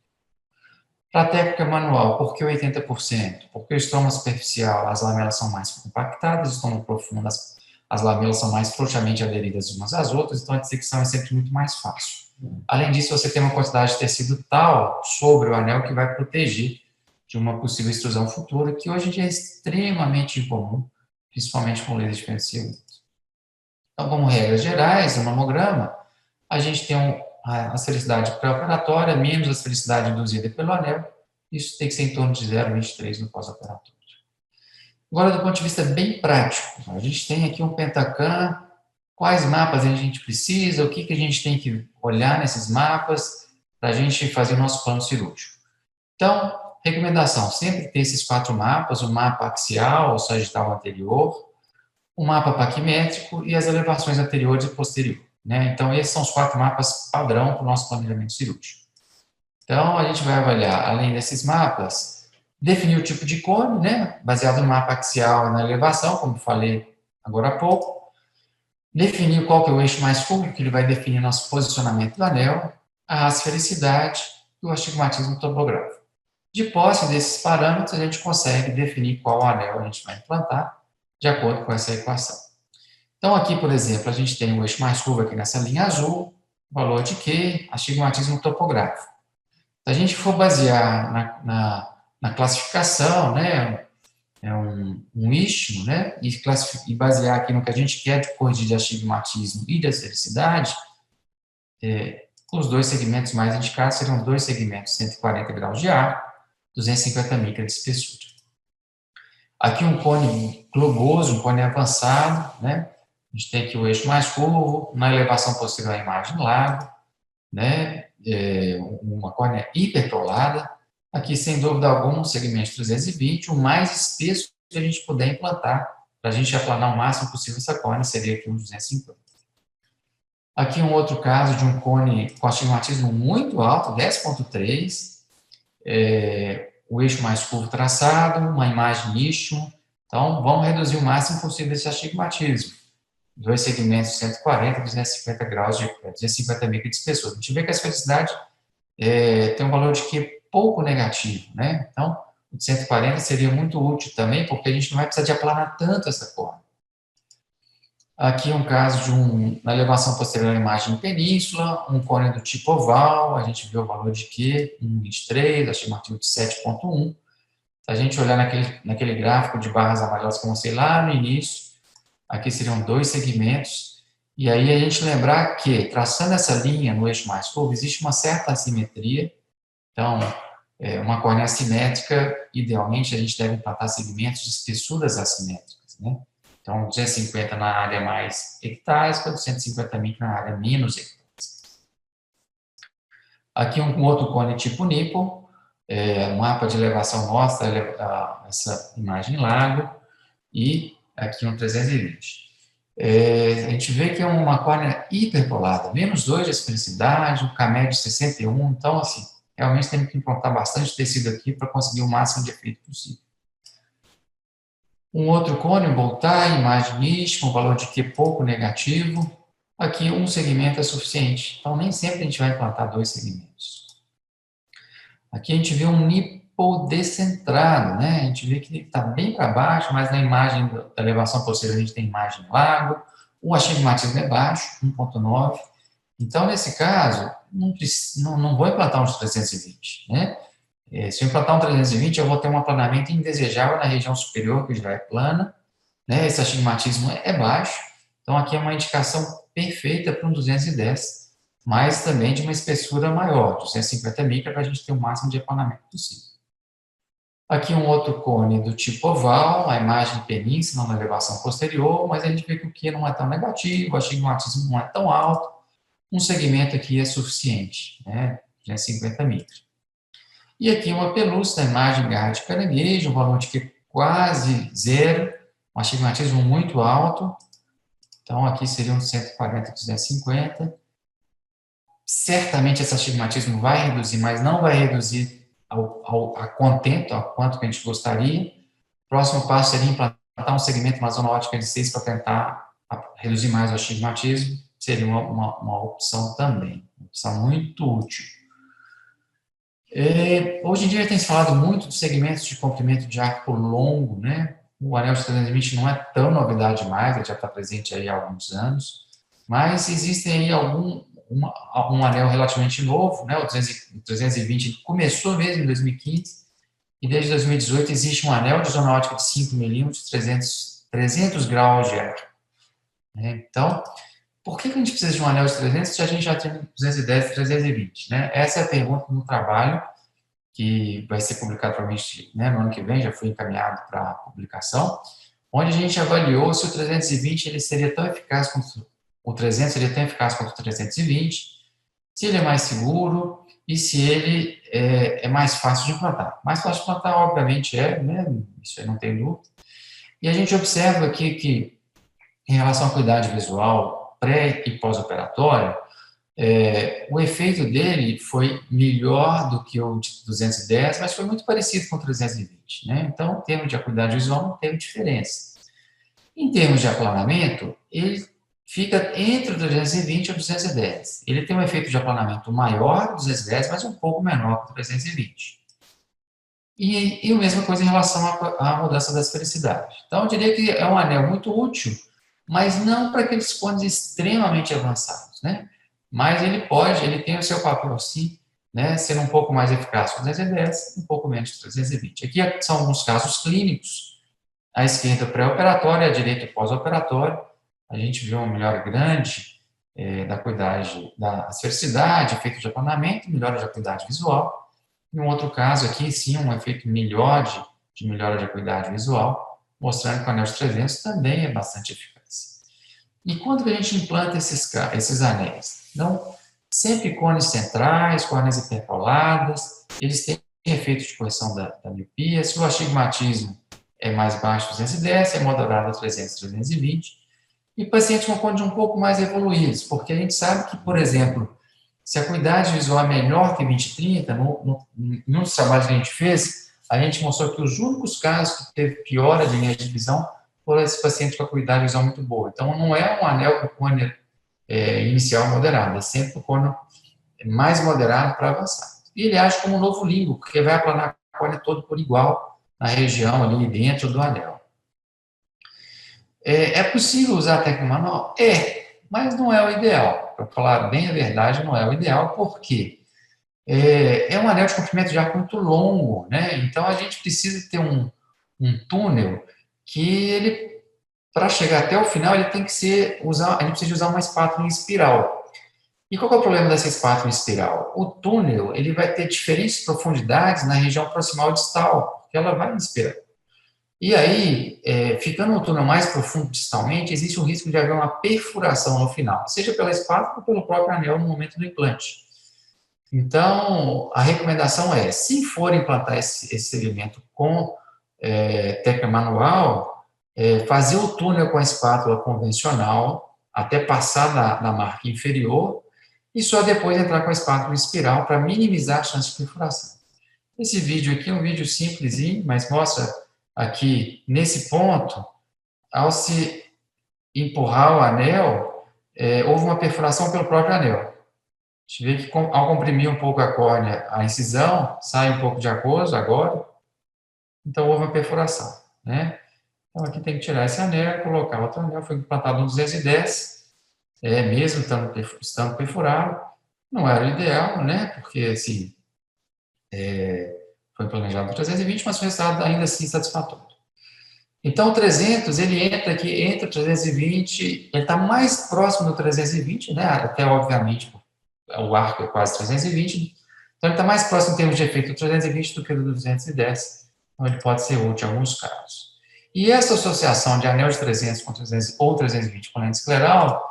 Para a técnica manual, por que 80%? Porque o estroma superficial, as lamelas são mais compactadas, o estômago profundo, as lamelas são mais frouxamente aderidas umas às outras, então a dissecção é sempre muito mais fácil. Além disso, você tem uma quantidade de tecido tal sobre o anel que vai proteger de uma possível extrusão futura, que hoje em dia é extremamente incomum, principalmente com laser de fento segundo. Então, como regras gerais, no mamograma, a gente tem a felicidade pré-operatória menos a felicidade induzida pelo anel. Isso tem que ser em torno de 0,23 no pós-operatório. Agora, do ponto de vista bem prático, a gente tem aqui um pentacam quais mapas a gente precisa, o que a gente tem que olhar nesses mapas para a gente fazer o nosso plano cirúrgico. Então, recomendação, sempre ter esses 4 mapas, o mapa axial ou sagital anterior, o mapa paquimétrico e as elevações anteriores e posterior. Né? Então, esses são os 4 mapas padrão para o nosso planejamento cirúrgico. Então, a gente vai avaliar, além desses mapas, definir o tipo de cone, né? Baseado no mapa axial e na elevação, como falei agora há pouco. Definir qual que é o eixo mais curvo, que ele vai definir nosso posicionamento do anel, a asfericidade e o astigmatismo topográfico. De posse desses parâmetros, a gente consegue definir qual anel a gente vai implantar, de acordo com essa equação. Então, aqui, por exemplo, a gente tem o eixo mais curvo aqui nessa linha azul, valor de Q, astigmatismo topográfico. Se a gente for basear na classificação, né, é um istmo, né, e basear aqui no que a gente quer de corrigir de astigmatismo e de asfericidade, os 2 segmentos mais indicados seriam 2 segmentos 140 graus de arco, 250 micras de espessura. Aqui um cone globoso, um cone avançado, né? A gente tem aqui o eixo mais curvo, na elevação posterior a imagem lago, né? Uma córnea hipertrolada. Aqui, sem dúvida alguma, um segmento 320, o mais espesso que a gente puder implantar, para a gente aplanar o máximo possível essa córnea, seria aqui um 250. Aqui um outro caso de um cone com astigmatismo muito alto, 10.3, o eixo mais curvo traçado, uma imagem istmo. Então, vamos reduzir o máximo possível esse astigmatismo. 2 segmentos 140, 250 graus de 250 micras de espessura. A gente vê que a esfericidade tem um valor de Q pouco negativo, né? Então, o de 140 seria muito útil também, porque a gente não vai precisar de aplanar tanto essa córnea. Aqui um caso de na elevação posterior à imagem em península, um cone do tipo oval, a gente vê o valor de Q, 1,23, astigmatismo de 7,1. Se a gente olhar naquele gráfico de barras amarelas que eu mostrei lá no início, aqui seriam 2 segmentos, e aí a gente lembrar que, traçando essa linha no eixo mais curvo, existe uma certa assimetria. Então, uma córnea assimétrica, idealmente, a gente deve implantar segmentos de espessuras assimétricas, né? Então, 250 na área mais ectásica, 250 micra na área menos ectásica. Aqui um outro cone tipo Nipple, um mapa de elevação mostra essa imagem lago, e aqui um 320. A gente vê que é uma córnea hiperpolada, menos 2 de esfericidade, um K-médio de 61, então, assim, realmente temos que implantar bastante tecido aqui para conseguir o máximo de efeito possível. Um outro cone, voltar, imagem istmo, valor de Q pouco negativo. Aqui um segmento é suficiente, então nem sempre a gente vai implantar 2 segmentos. Aqui a gente vê um nipple descentrado, né? A gente vê que ele está bem para baixo, mas na imagem da elevação posterior a gente tem imagem lago, o astigmatismo é baixo, 1,9. Então, nesse caso, não vou implantar um de 320, né? Se eu implantar um 320, eu vou ter um aplanamento indesejável na região superior, que já é plana, né? Esse astigmatismo é baixo, então aqui é uma indicação perfeita para um 210, mas também de uma espessura maior, 250 micras, para a gente ter o máximo de aplanamento possível. Aqui um outro cone do tipo oval, a imagem península na elevação posterior, mas a gente vê que o Q não é tão negativo, o astigmatismo não é tão alto, um segmento aqui é suficiente, né? 250 micras. E aqui uma pelúcida, imagem garra de caranguejo, um valor de Q quase zero, um astigmatismo muito alto. Então, aqui seriam 140, 250. Certamente esse astigmatismo vai reduzir, mas não vai reduzir a contento, a quanto que a gente gostaria. O próximo passo seria implantar um segmento na zona ótica de 6 para tentar reduzir mais o astigmatismo. Seria uma opção também, uma opção muito útil. Hoje em dia tem se falado muito dos segmentos de comprimento de arco longo, né? O anel de 320 não é tão novidade mais, ele já está presente aí há alguns anos, mas existem aí um anel relativamente novo, né? O 320 começou mesmo em 2015, e desde 2018 existe um anel de zona ótica de 5 milímetros, 300 graus de arco. Então, por que a gente precisa de um anel de 300 se a gente já tem 210 e 320? Né? Essa é a pergunta no trabalho, que vai ser publicado provavelmente, né, no ano que vem, já foi encaminhado para publicação, onde a gente avaliou se o 320 ele seria tão eficaz o 300 ele tem eficácia contra o 320, se ele é mais seguro e se ele é mais fácil de implantar. Mais fácil de implantar, obviamente, né? Isso aí não tem dúvida. E a gente observa aqui que, em relação à acuidade visual pré e pós-operatória, o efeito dele foi melhor do que o de 210, mas foi muito parecido com o 320, né? Então, em termos de acuidade visual, não teve diferença. Em termos de aplanamento, ele fica entre o 320 e o 210. Ele tem um efeito de aplanamento maior do 210, mas um pouco menor que o 320. E a mesma coisa em relação à mudança da esfericidade. Então, eu diria que é um anel muito útil, mas não para aqueles cones extremamente avançados, né? Mas ele tem o seu papel, sim, né? Sendo um pouco mais eficaz que o 210, um pouco menos que o 320. Aqui são alguns casos clínicos. À esquerda, pré-operatória, à direita, pós-operatório. A gente viu uma melhora grande da acuidade, da esfericidade, efeito de aplanamento, melhora de acuidade visual. Em um outro caso aqui, sim, um efeito melhor de melhora de acuidade visual, mostrando que o anel de 300 também é bastante eficaz. E quando que a gente implanta esses anéis? Então, sempre cones centrais, córneas hiperpoladas, eles têm efeito de correção da miopia. Se o astigmatismo é mais baixo, 210, é moderado, 300, 320. E pacientes com cone um pouco mais evoluídos, porque a gente sabe que, por exemplo, se a acuidade visual é melhor que 20/30, num dos trabalhos que a gente fez, a gente mostrou que os únicos casos que teve piora de linha de visão foram esses pacientes com acuidade visual muito boa. Então, não é um anel com cone inicial moderado, é sempre o cone mais moderado para avançado. E ele age como um novo limbo, porque vai aplanar a córnea todo por igual na região ali dentro do anel. É possível usar a técnica manual? Mas não é o ideal. Para falar bem a verdade, não é o ideal, porque é um anel de comprimento de arco muito longo, né? Então a gente precisa ter um túnel que ele, para chegar até o final, ele tem que a gente precisa usar uma espátula em espiral. E qual é o problema dessa espátula em espiral? O túnel ele vai ter diferentes profundidades na região proximal distal, porque ela vai em espiral. E aí, ficando no túnel mais profundo distalmente, existe o risco de haver uma perfuração no final, seja pela espátula ou pelo próprio anel no momento do implante. Então, a recomendação é, se for implantar esse segmento com técnica manual, fazer o túnel com a espátula convencional até passar da marca inferior e só depois entrar com a espátula em espiral para minimizar a chance de perfuração. Esse vídeo aqui é um vídeo simplesinho, mas mostra aqui, nesse ponto, ao se empurrar o anel, houve uma perfuração pelo próprio anel. A gente vê que, ao comprimir um pouco a córnea, a incisão sai um pouco de aquoso agora, então houve uma perfuração, né? Então, aqui tem que tirar esse anel, colocar outro anel, foi implantado no 210, mesmo estando perfurado, não era o ideal, né? Porque, assim, foi planejado no 320, mas foi um resultado ainda assim satisfatório. Então, o 300, ele entra aqui entre o 320, ele está mais próximo do 320, né? Até, obviamente, o arco é quase 320, então ele está mais próximo em termos de efeito do 320 do que do 210, então ele pode ser útil em alguns casos. E essa associação de anel de 300 com 300 ou 320 com lente escleral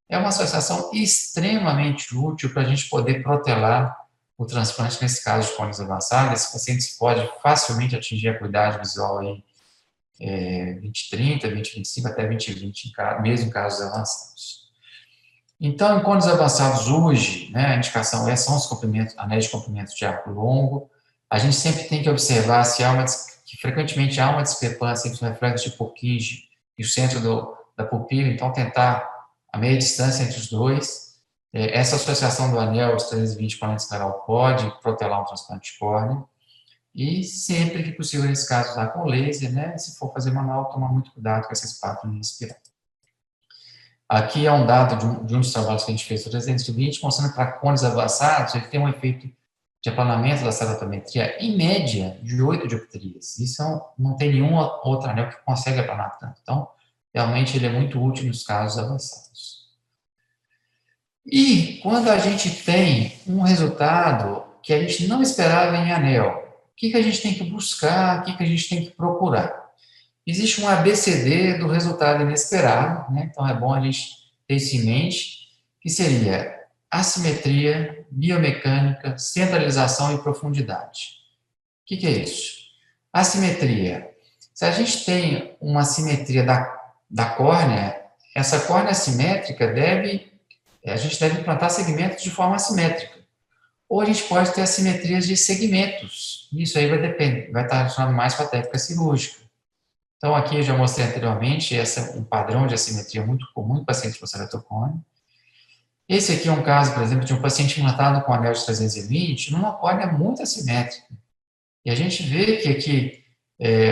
é uma associação extremamente útil para a gente poder protelar o transplante nesse caso de cones avançados. Esses pacientes podem facilmente atingir a acuidade visual aí 20/30, 20/25 até 20/20, mesmo em casos avançados. Então, em cones avançados hoje, né, a indicação são os anéis de comprimento de arco longo. A gente sempre tem que observar que frequentemente há uma discrepância entre o reflexo de Purkinje e o centro da pupila, então tentar a meia distância entre os dois. Essa associação do anel de 320 com a lente escleral pode protelar um transplante de córnea. E sempre que possível, nesse caso, usar com laser, né? Se for fazer manual, tomar muito cuidado com essa espátula em espiral. Aqui é um dado de um dos trabalhos que a gente fez no 320, mostrando que para cones avançados, ele tem um efeito de aplanamento da ceratometria, em média, de 8 dioptrias. Isso não tem nenhum outro anel que consegue aplanar tanto. Então, realmente, ele é muito útil nos casos avançados. E quando a gente tem um resultado que a gente não esperava em anel, o que a gente tem que buscar, o que a gente tem que procurar? Existe um ABCD do resultado inesperado, né? Então é bom a gente ter isso em mente, que seria assimetria, biomecânica, centralização e profundidade. O que é isso? Assimetria. Se a gente tem uma assimetria da córnea, essa córnea assimétrica a gente deve implantar segmentos de forma assimétrica. Ou a gente pode ter assimetrias de segmentos. Isso aí vai depender, vai estar relacionado mais com a técnica cirúrgica. Então, aqui eu já mostrei anteriormente, esse é um padrão de assimetria muito comum em pacientes com ceratocone. Esse aqui é um caso, por exemplo, de um paciente implantado com anel de 320 numa córnea muito assimétrica. E a gente vê que aqui,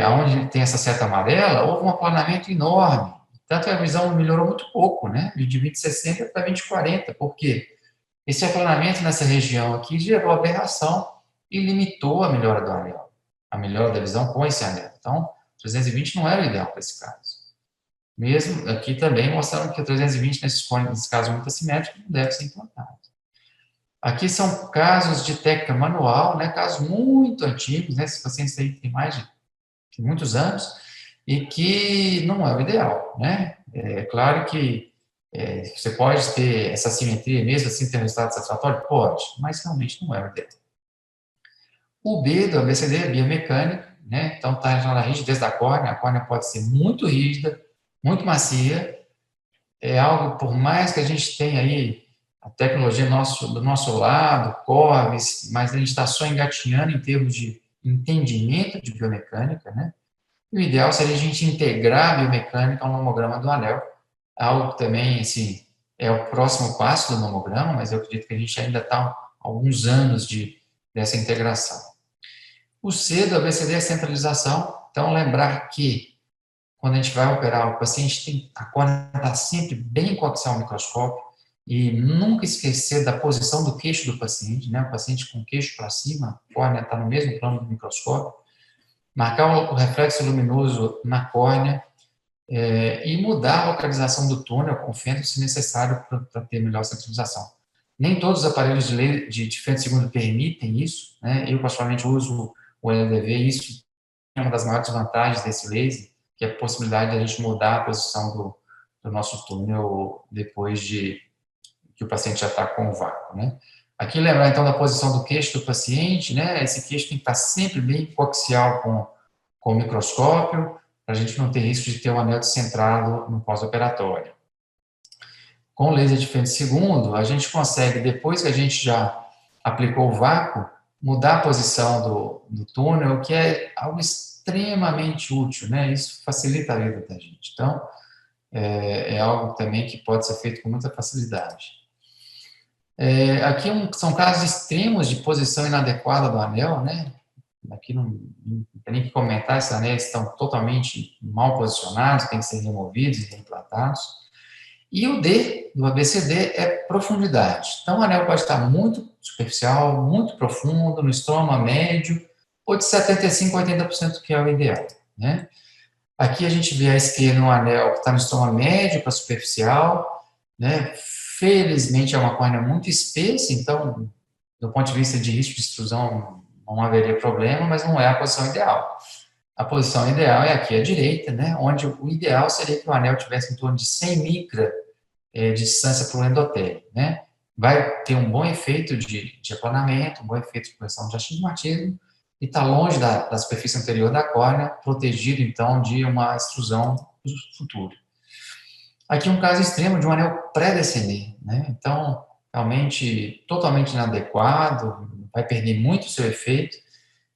onde tem essa seta amarela, houve um aplanamento enorme. Tanto a visão melhorou muito pouco, né? De 20/60 para 20/40. Por quê? Esse aplanamento nessa região aqui gerou aberração e limitou a melhora do anel, a melhora da visão com esse anel. Então, 320 não era o ideal para esse caso. Mesmo aqui também mostrando que o 320, nesses casos muito assimétricos, não deve ser implantado. Aqui são casos de técnica manual, né, casos muito antigos, né, esses pacientes aí têm mais de muitos anos, e que não é o ideal, né? É claro que você pode ter essa simetria, mesmo assim ter um resultado satisfatório? Pode, mas realmente não é o ideal. O B do ABCD é biomecânica, né? Então está na rigidez da córnea, a córnea pode ser muito rígida, muito macia, é algo, por mais que a gente tenha aí a tecnologia do nosso lado, CORVES, mas a gente está só engatinhando em termos de entendimento de biomecânica, né? E o ideal seria a gente integrar a biomecânica ao nomograma do anel, algo que também, assim, é o próximo passo do nomograma, mas eu acredito que a gente ainda está há alguns anos dessa integração. O C do ABCD é centralização, então lembrar que quando a gente vai operar, o paciente a córnea está sempre bem coaxial ao microscópio e nunca esquecer da posição do queixo do paciente, né? O paciente com o queixo para cima, a córnea está no mesmo plano do microscópio, marcar o reflexo luminoso na córnea e mudar a localização do túnel com fento se necessário para ter melhor centralização. Nem todos os aparelhos de fento segundo permitem isso, né? Eu, particularmente, uso o LDV, e isso é uma das maiores vantagens desse laser, que é a possibilidade de a gente mudar a posição do nosso túnel depois de que o paciente já está com o vácuo, né? Aqui lembrar, então, da posição do queixo do paciente, né? Esse queixo tem que estar sempre bem coaxial com o microscópio, para a gente não ter risco de ter um anel descentrado no pós-operatório. Com o laser de fento segundo, a gente consegue, depois que a gente já aplicou o vácuo, mudar a posição do túnel, que é algo extremamente útil, né? Isso facilita a vida da gente. Então, é algo também que pode ser feito com muita facilidade. Aqui são casos extremos de posição inadequada do anel, né? Aqui não tem nem que comentar, esses anéis estão totalmente mal posicionados, têm que ser removidos e reimplantados. E o D do ABCD é profundidade. Então, o anel pode estar muito superficial, muito profundo, no estroma médio, ou de 75% a 80%, que é o ideal, né? Aqui a gente vê à esquerda um anel que está no estroma médio para superficial, né? Felizmente é uma córnea muito espessa, então, do ponto de vista de risco de extrusão, não haveria problema, mas não é a posição ideal. A posição ideal é aqui à direita, né? Onde o ideal seria que o anel tivesse em torno de 100 micra de distância para o endotélio, né? Vai ter um bom efeito de aplanamento, um bom efeito de correção de astigmatismo, e está longe da superfície anterior da córnea, protegido, então, de uma extrusão futura. Aqui um caso extremo de um anel pré-DCM, né? Então, realmente, totalmente inadequado, vai perder muito o seu efeito,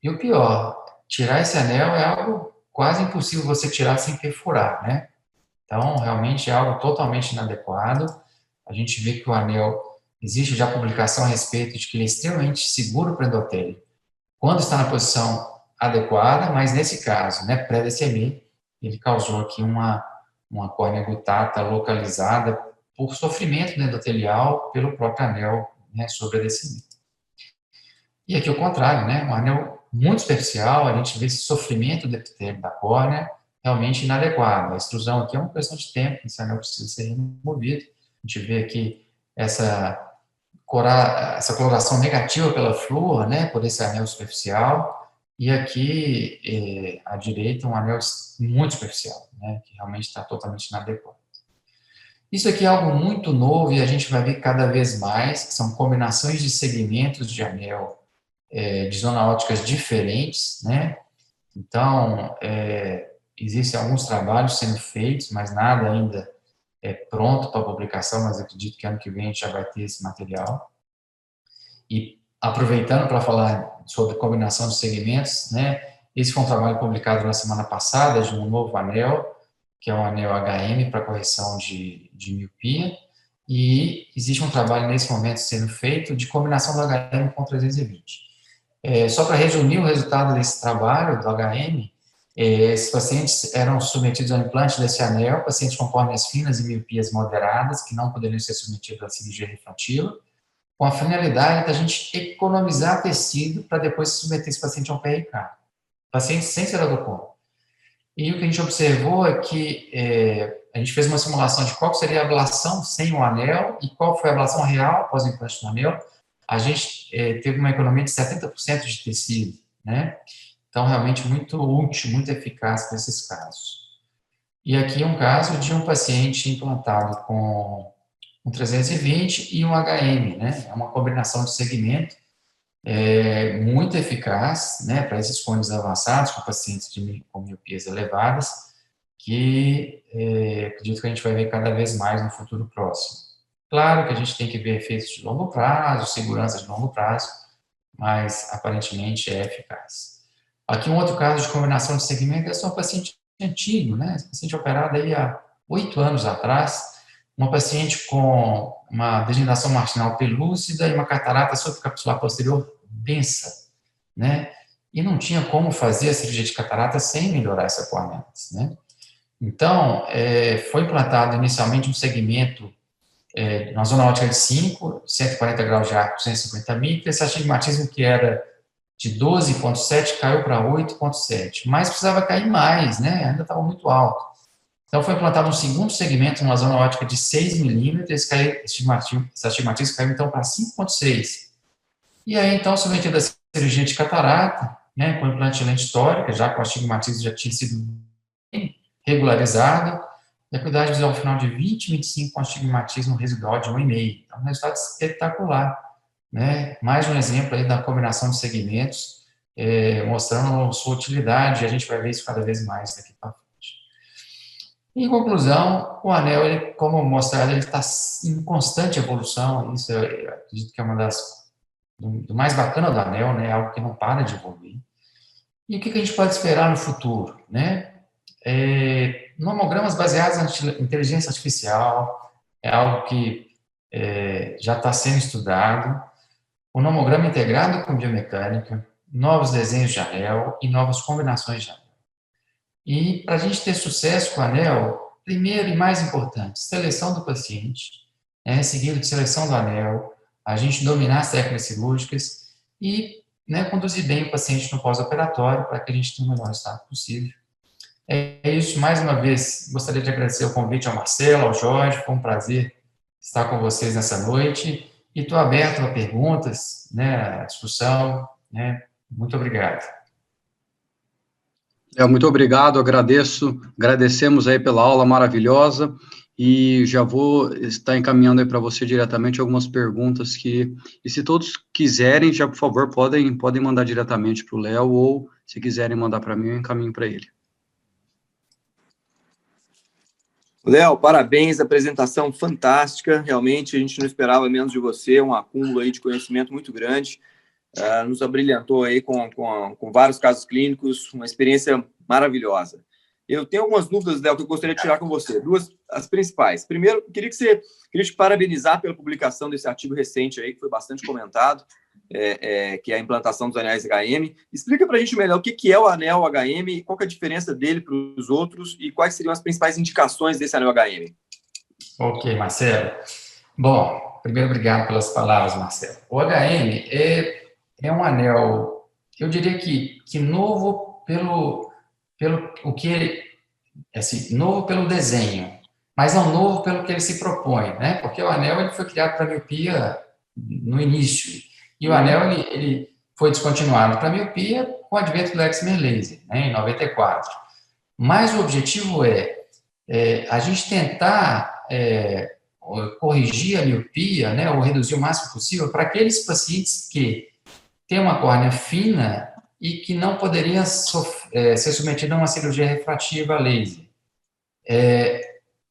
e o pior, tirar esse anel é algo quase impossível você tirar sem perfurar, né? Então, realmente é algo totalmente inadequado. A gente vê que o anel, existe já publicação a respeito de que ele é extremamente seguro para o endotélio, quando está na posição adequada, mas nesse caso, né, pré-DCM, ele causou aqui uma córnea gutata localizada por sofrimento endotelial pelo próprio anel, né, sobre a DCM. E aqui o contrário, né, um anel muito superficial, a gente vê esse sofrimento do epitélio da córnea realmente inadequado. A extrusão aqui é uma questão de tempo, esse anel precisa ser removido. A gente vê aqui essa coloração negativa pela flúor, né, por esse anel superficial, e aqui à direita um anel muito superficial, né, que realmente está totalmente inadequado. Isso aqui é algo muito novo e a gente vai ver cada vez mais, que são combinações de segmentos de anel de zona óticas diferentes, né? Então, existem alguns trabalhos sendo feitos, mas nada ainda é pronto para publicação, mas acredito que ano que vem a gente já vai ter esse material. E aproveitando para falar sobre combinação de segmentos, né? Esse foi um trabalho publicado na semana passada de um novo anel, que é um anel HM para correção de miopia, e existe um trabalho nesse momento sendo feito de combinação do HM com 320. Só para resumir o resultado desse trabalho do HM, esses pacientes eram submetidos ao implante desse anel, pacientes com córneas finas e miopias moderadas, que não poderiam ser submetidos à cirurgia refrativa, com a finalidade da gente economizar tecido para depois submeter esse paciente a um PRK. Paciente sem ceradocona. E o que a gente observou é que a gente fez uma simulação de qual seria a ablação sem o anel e qual foi a ablação real após o implante do anel. A gente teve uma economia de 70% de tecido, né? Então, realmente muito útil, muito eficaz nesses casos. E aqui é um caso de um paciente implantado com um 320 e um HM, né? É uma combinação de segmento muito eficaz, né, para esses cones avançados, com pacientes com miopias elevadas, que acredito que a gente vai ver cada vez mais no futuro próximo. Claro que a gente tem que ver efeitos de longo prazo, segurança de longo prazo, mas aparentemente é eficaz. Aqui um outro caso de combinação de segmento é só um paciente antigo, né, paciente operado aí há 8 anos atrás, uma paciente com uma degeneração marginal pelúcida e uma catarata subcapsular posterior densa, né? E não tinha como fazer a cirurgia de catarata sem melhorar essa córnea, né? Então, foi implantado inicialmente um segmento na zona ótica de 5, 140 graus de arco, 250 micras, esse astigmatismo que era de 12,7 caiu para 8,7, mas precisava cair mais, né? Ainda estava muito alto. Então, foi implantado um segundo segmento, numa zona ótica de 6 milímetros, esse astigmatismo caiu, então, para 5,6. E aí, então, submetido à cirurgia de catarata, né, com implante de lente histórica, já que o astigmatismo já tinha sido regularizado, e a acuidade visual final de 20, 25, com astigmatismo residual de 1,5. Então, um resultado espetacular, né? Mais um exemplo aí da combinação de segmentos, mostrando sua utilidade, e a gente vai ver isso cada vez mais daqui para frente. Em conclusão, o anel, ele, como mostrado, ele está em constante evolução, isso eu acredito que é uma do mais bacana do anel, né, algo que não para de evoluir. E o que a gente pode esperar no futuro, né? Nomogramas baseados em inteligência artificial é algo que já está sendo estudado, o nomograma integrado com biomecânica, novos desenhos de anel e novas combinações de anel. E para a gente ter sucesso com o anel, primeiro e mais importante, seleção do paciente, seguido de seleção do anel, a gente dominar as técnicas cirúrgicas e conduzir bem o paciente no pós-operatório para que a gente tenha o melhor resultado possível. É isso, mais uma vez, gostaria de agradecer o convite ao Marcelo, ao Jorge, foi um prazer estar com vocês nessa noite e estou aberto a perguntas, a discussão, muito obrigado. Muito obrigado, agradecemos aí pela aula maravilhosa e já vou estar encaminhando aí para você diretamente algumas perguntas e se todos quiserem, já por favor, podem mandar diretamente para o Léo ou se quiserem mandar para mim, eu encaminho para ele. Léo, parabéns, apresentação fantástica, realmente a gente não esperava menos de você, um acúmulo aí de conhecimento muito grande. Nos abrilhantou aí com vários casos clínicos, uma experiência maravilhosa. Eu tenho algumas dúvidas, Léo, que eu gostaria de tirar com você. Duas, as principais. Primeiro, queria te parabenizar pela publicação desse artigo recente aí, que foi bastante comentado, que é a implantação dos anéis HM. Explica para a gente melhor o que é o anel HM, qual que é a diferença dele para os outros e quais seriam as principais indicações desse anel HM. Ok, Marcelo. Bom, primeiro, obrigado pelas palavras, Marcelo. O HM é um anel, eu diria que novo pelo o que ele, assim, novo pelo desenho, mas não novo pelo que ele se propõe, né? Porque o anel ele foi criado para miopia no início, e o anel ele foi descontinuado para miopia com o advento do Excimer Laser, né, em 94. Mas o objetivo é a gente tentar corrigir a miopia, né, ou reduzir o máximo possível para aqueles pacientes que têm uma córnea fina e que não poderiam ser submetidos a uma cirurgia refrativa laser.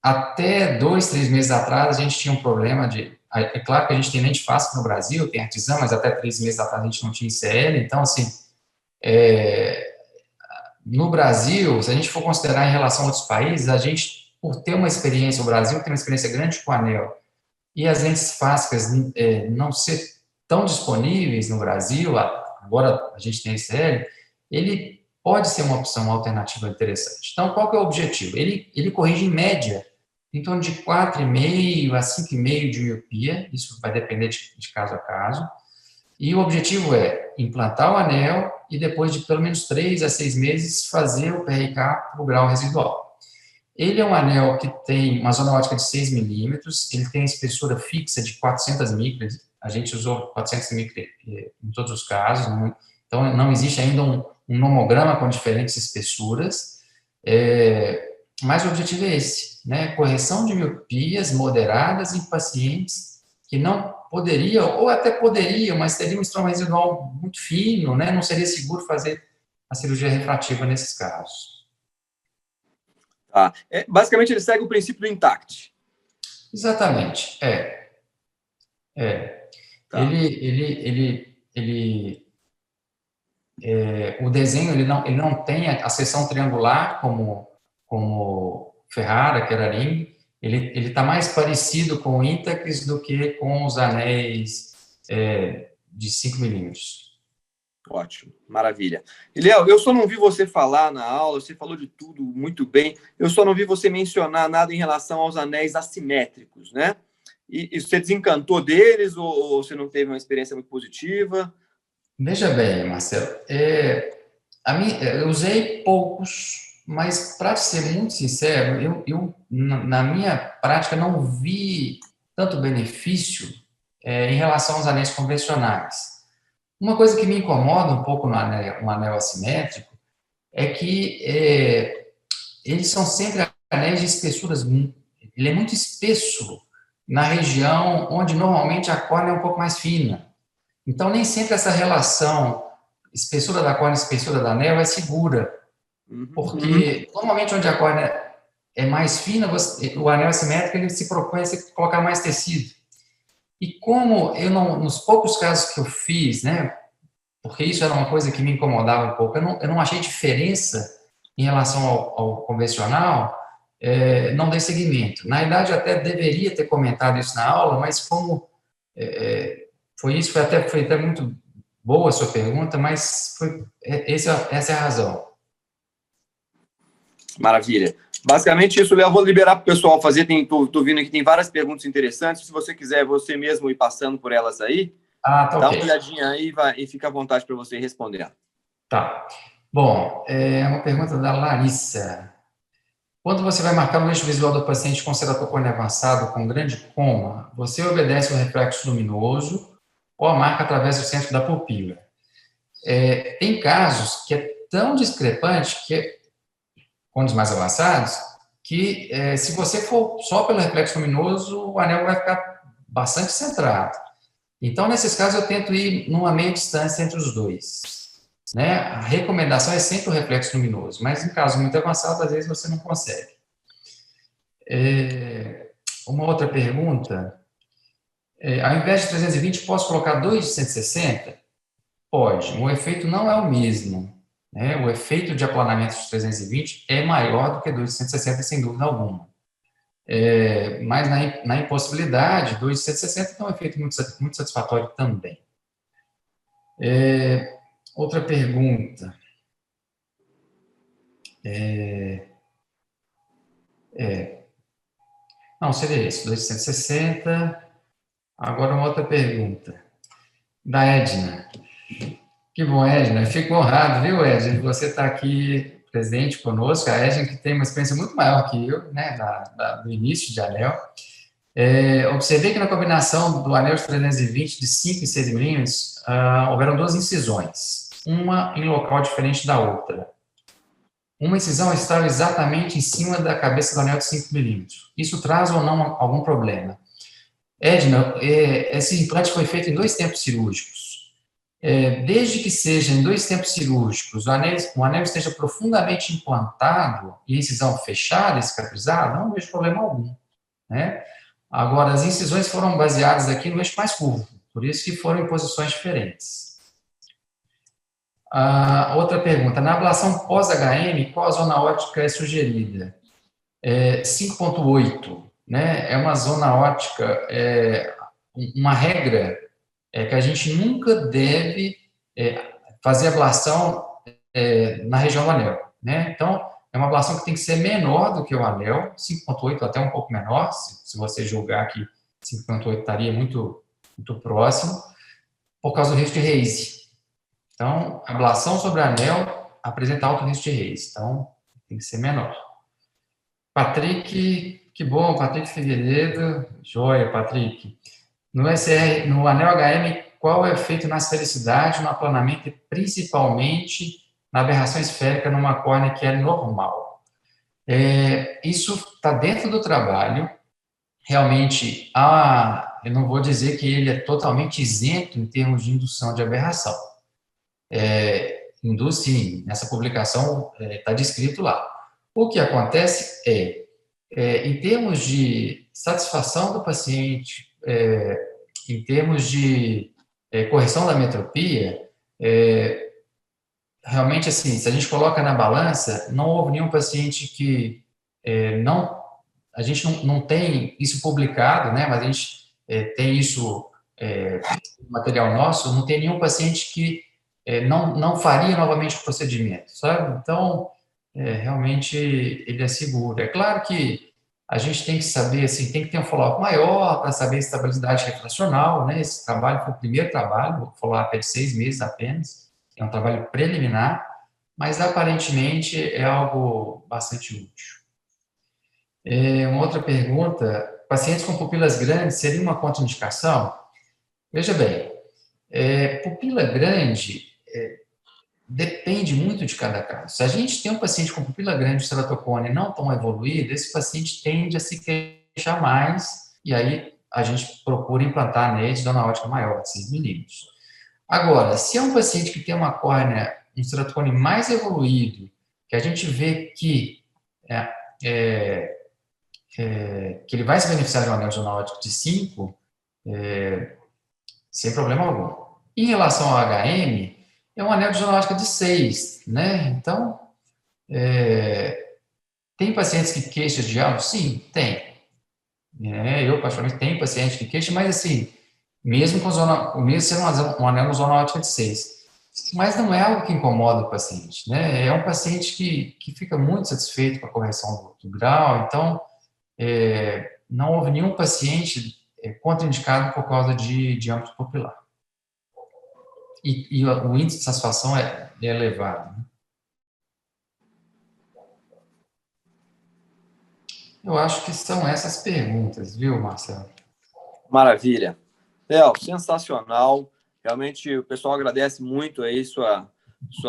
Até 2, 3 meses atrás, a gente tinha um problema é claro que a gente tem lente fácil no Brasil, tem artesã, mas até 3 meses atrás a gente não tinha ICL, então, assim, no Brasil, se a gente for considerar em relação a outros países, a gente, por ter uma experiência, o Brasil tem uma experiência grande com o anel, e as lentes fásicas não ser tão disponíveis no Brasil, agora a gente tem ICL, ele pode ser uma opção, uma alternativa interessante. Então, qual que é o objetivo? Ele corrige em média em torno de 4,5 a 5,5 de miopia, isso vai depender de caso a caso, e o objetivo é implantar o anel e depois de pelo menos 3 a 6 meses fazer o PRK para o grau residual. Ele é um anel que tem uma zona ótica de 6 milímetros, ele tem espessura fixa de 400 micras, a gente usou 400 micras em todos os casos, né? Então não existe ainda um nomograma com diferentes espessuras, mas o objetivo é esse, né? Correção de miopias moderadas em pacientes que não poderiam, ou até poderiam, mas teriam um estroma residual muito fino, né? Não seria seguro fazer a cirurgia refrativa nesses casos. Tá. Basicamente, ele segue o princípio do INTACT. Exatamente, Tá. O desenho ele não tem a seção triangular como Ferrara, Kerarin, ele está mais parecido com o Intacs do que com os anéis de 5 milímetros. Ótimo, maravilha. E, Léo, eu só não vi você falar na aula, você falou de tudo muito bem, eu só não vi você mencionar nada em relação aos anéis assimétricos, né? E você desencantou deles ou você não teve uma experiência muito positiva? Veja bem, Marcelo, eu usei poucos, mas para ser muito sincero, eu na minha prática não vi tanto benefício em relação aos anéis convencionais. Uma coisa que me incomoda um pouco no anel assimétrico é que eles são sempre anéis de espessuras, ele é muito espesso na região onde normalmente a córnea é um pouco mais fina. Então, nem sempre essa relação espessura da córnea e espessura do anel é segura, porque normalmente onde a córnea é mais fina, o anel assimétrico ele se propõe a colocar mais tecido. E como nos poucos casos que eu fiz, né, porque isso era uma coisa que me incomodava um pouco, eu não achei diferença em relação ao convencional, não dei seguimento. Na verdade, eu até deveria ter comentado isso na aula, mas como foi até muito boa a sua pergunta, mas essa é a razão. Maravilha. Basicamente isso, Léo, eu vou liberar para o pessoal fazer, estou vendo que tem várias perguntas interessantes, se você quiser você mesmo ir passando por elas aí, tá dá okay. Uma olhadinha aí e fica à vontade para você responder. Tá. Bom, uma pergunta da Larissa. Quando você vai marcar o eixo visual do paciente com ceratocone avançado, com grande coma, você obedece o reflexo luminoso ou a marca através do centro da pupila? Tem casos que é tão discrepante que com os mais avançados, que se você for só pelo reflexo luminoso, o anel vai ficar bastante centrado. Então, nesses casos, eu tento ir numa meia distância entre os dois. Né? A recomendação é sempre o reflexo luminoso, mas em casos muito avançados, às vezes você não consegue. Uma outra pergunta. Ao invés de 320, posso colocar 2 de 160? Pode. O efeito não é o mesmo. Né? O efeito de aplanamento de 320 é maior do que 2 de 160, sem dúvida alguma. Mas na impossibilidade, 2 de 160 tem um efeito muito satisfatório também. Outra pergunta. Não, seria isso, 2 de 160. Agora uma outra pergunta. Da Edna. Que bom, Edna. Eu fico honrado, viu, Edna? Você está aqui presente conosco. A Edna, que tem uma experiência muito maior que eu, né, do início de anel. Observei que na combinação do anel de 320 de 5 e 6 milímetros, houveram 2 incisões, uma em local diferente da outra. uma incisão estava exatamente em cima da cabeça do anel de 5 milímetros. Isso traz ou não algum problema? Edna, esse implante foi feito em 2 tempos cirúrgicos. Desde que seja em 2 tempos cirúrgicos, o anel esteja profundamente implantado e a incisão fechada e cicatrizada, não vejo problema algum, né? Agora, as incisões foram baseadas aqui no eixo mais curvo, por isso que foram em posições diferentes. Outra pergunta, na ablação pós-HM, qual a zona óptica é sugerida? 5.8, né? É uma zona óptica, uma regra que a gente nunca deve fazer ablação na região do anel, né? Então, é uma ablação que tem que ser menor do que o anel, 5.8 até um pouco menor, se você julgar que 5.8 estaria muito, muito próximo, por causa do risco de raise. Então, a ablação sobre anel apresenta alto risco de raise, então tem que ser menor. Patrick, que bom, Patrick Figueiredo, joia, Patrick. No anel HM, qual é o efeito na esfericidade, no aplanamento e principalmente na aberração esférica numa córnea que é normal? Isso está dentro do trabalho. Realmente, eu não vou dizer que ele é totalmente isento em termos de indução de aberração. Induz sim, nessa publicação está descrito lá. O que acontece em termos de satisfação do paciente, em termos de correção da metropia, realmente, assim, se a gente coloca na balança, não houve nenhum paciente que a gente não tem isso publicado, né, mas a gente tem isso, material nosso, não tem nenhum paciente que não faria novamente o procedimento, sabe? Então, realmente, ele é seguro. É claro que a gente tem que saber, assim, tem que ter um follow-up maior para saber a estabilidade refracional, né? Esse trabalho foi o primeiro trabalho, o follow-up é de 6 meses apenas, é um trabalho preliminar, mas aparentemente é algo bastante útil. Uma outra pergunta, pacientes com pupilas grandes seria uma contraindicação? Veja bem, pupila grande depende muito de cada caso. Se a gente tem um paciente com pupila grande de ceratocone não tão evoluído, esse paciente tende a se queixar mais, e aí a gente procura implantar nele de zona óptica maior, de 6 milímetros. Agora, se é um paciente que tem uma córnea, um ceratocone mais evoluído, que a gente vê que ele vai se beneficiar de um anel de zona óptica de 5, sem problema algum. Em relação ao HM, é um anel de zona óptica de 6, né? Então, tem pacientes que queixam de algo? Sim, tem. Eu, particularmente, tenho paciente que queixa, mas assim, mesmo sendo um anel de zona óptica de 6. Mas não é algo que incomoda o paciente, né? É um paciente que fica muito satisfeito com a correção do grau, então, não houve nenhum paciente contraindicado por causa de âmbito pupilar. E o índice de satisfação é elevado, né? Eu acho que são essas perguntas, viu, Marcelo? Maravilha. Léo, sensacional. Realmente o pessoal agradece muito aí sua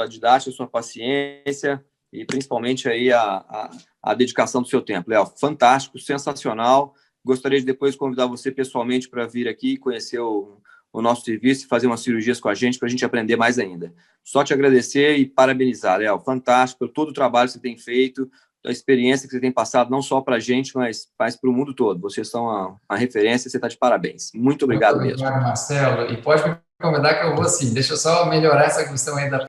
didática, sua paciência e principalmente aí a dedicação do seu tempo. Léo, fantástico, sensacional. Gostaria de depois convidar você pessoalmente para vir aqui conhecer o nosso serviço e fazer umas cirurgias com a gente para a gente aprender mais ainda. Só te agradecer e parabenizar, Léo. Fantástico por todo o trabalho que você tem feito, a experiência que você tem passado, não só para a gente, mas para o mundo todo. Vocês são a referência, você está de parabéns. Muito obrigado mesmo. Obrigado, Marcelo. E pode me convidar que eu vou sim. Deixa eu só melhorar essa questão aí da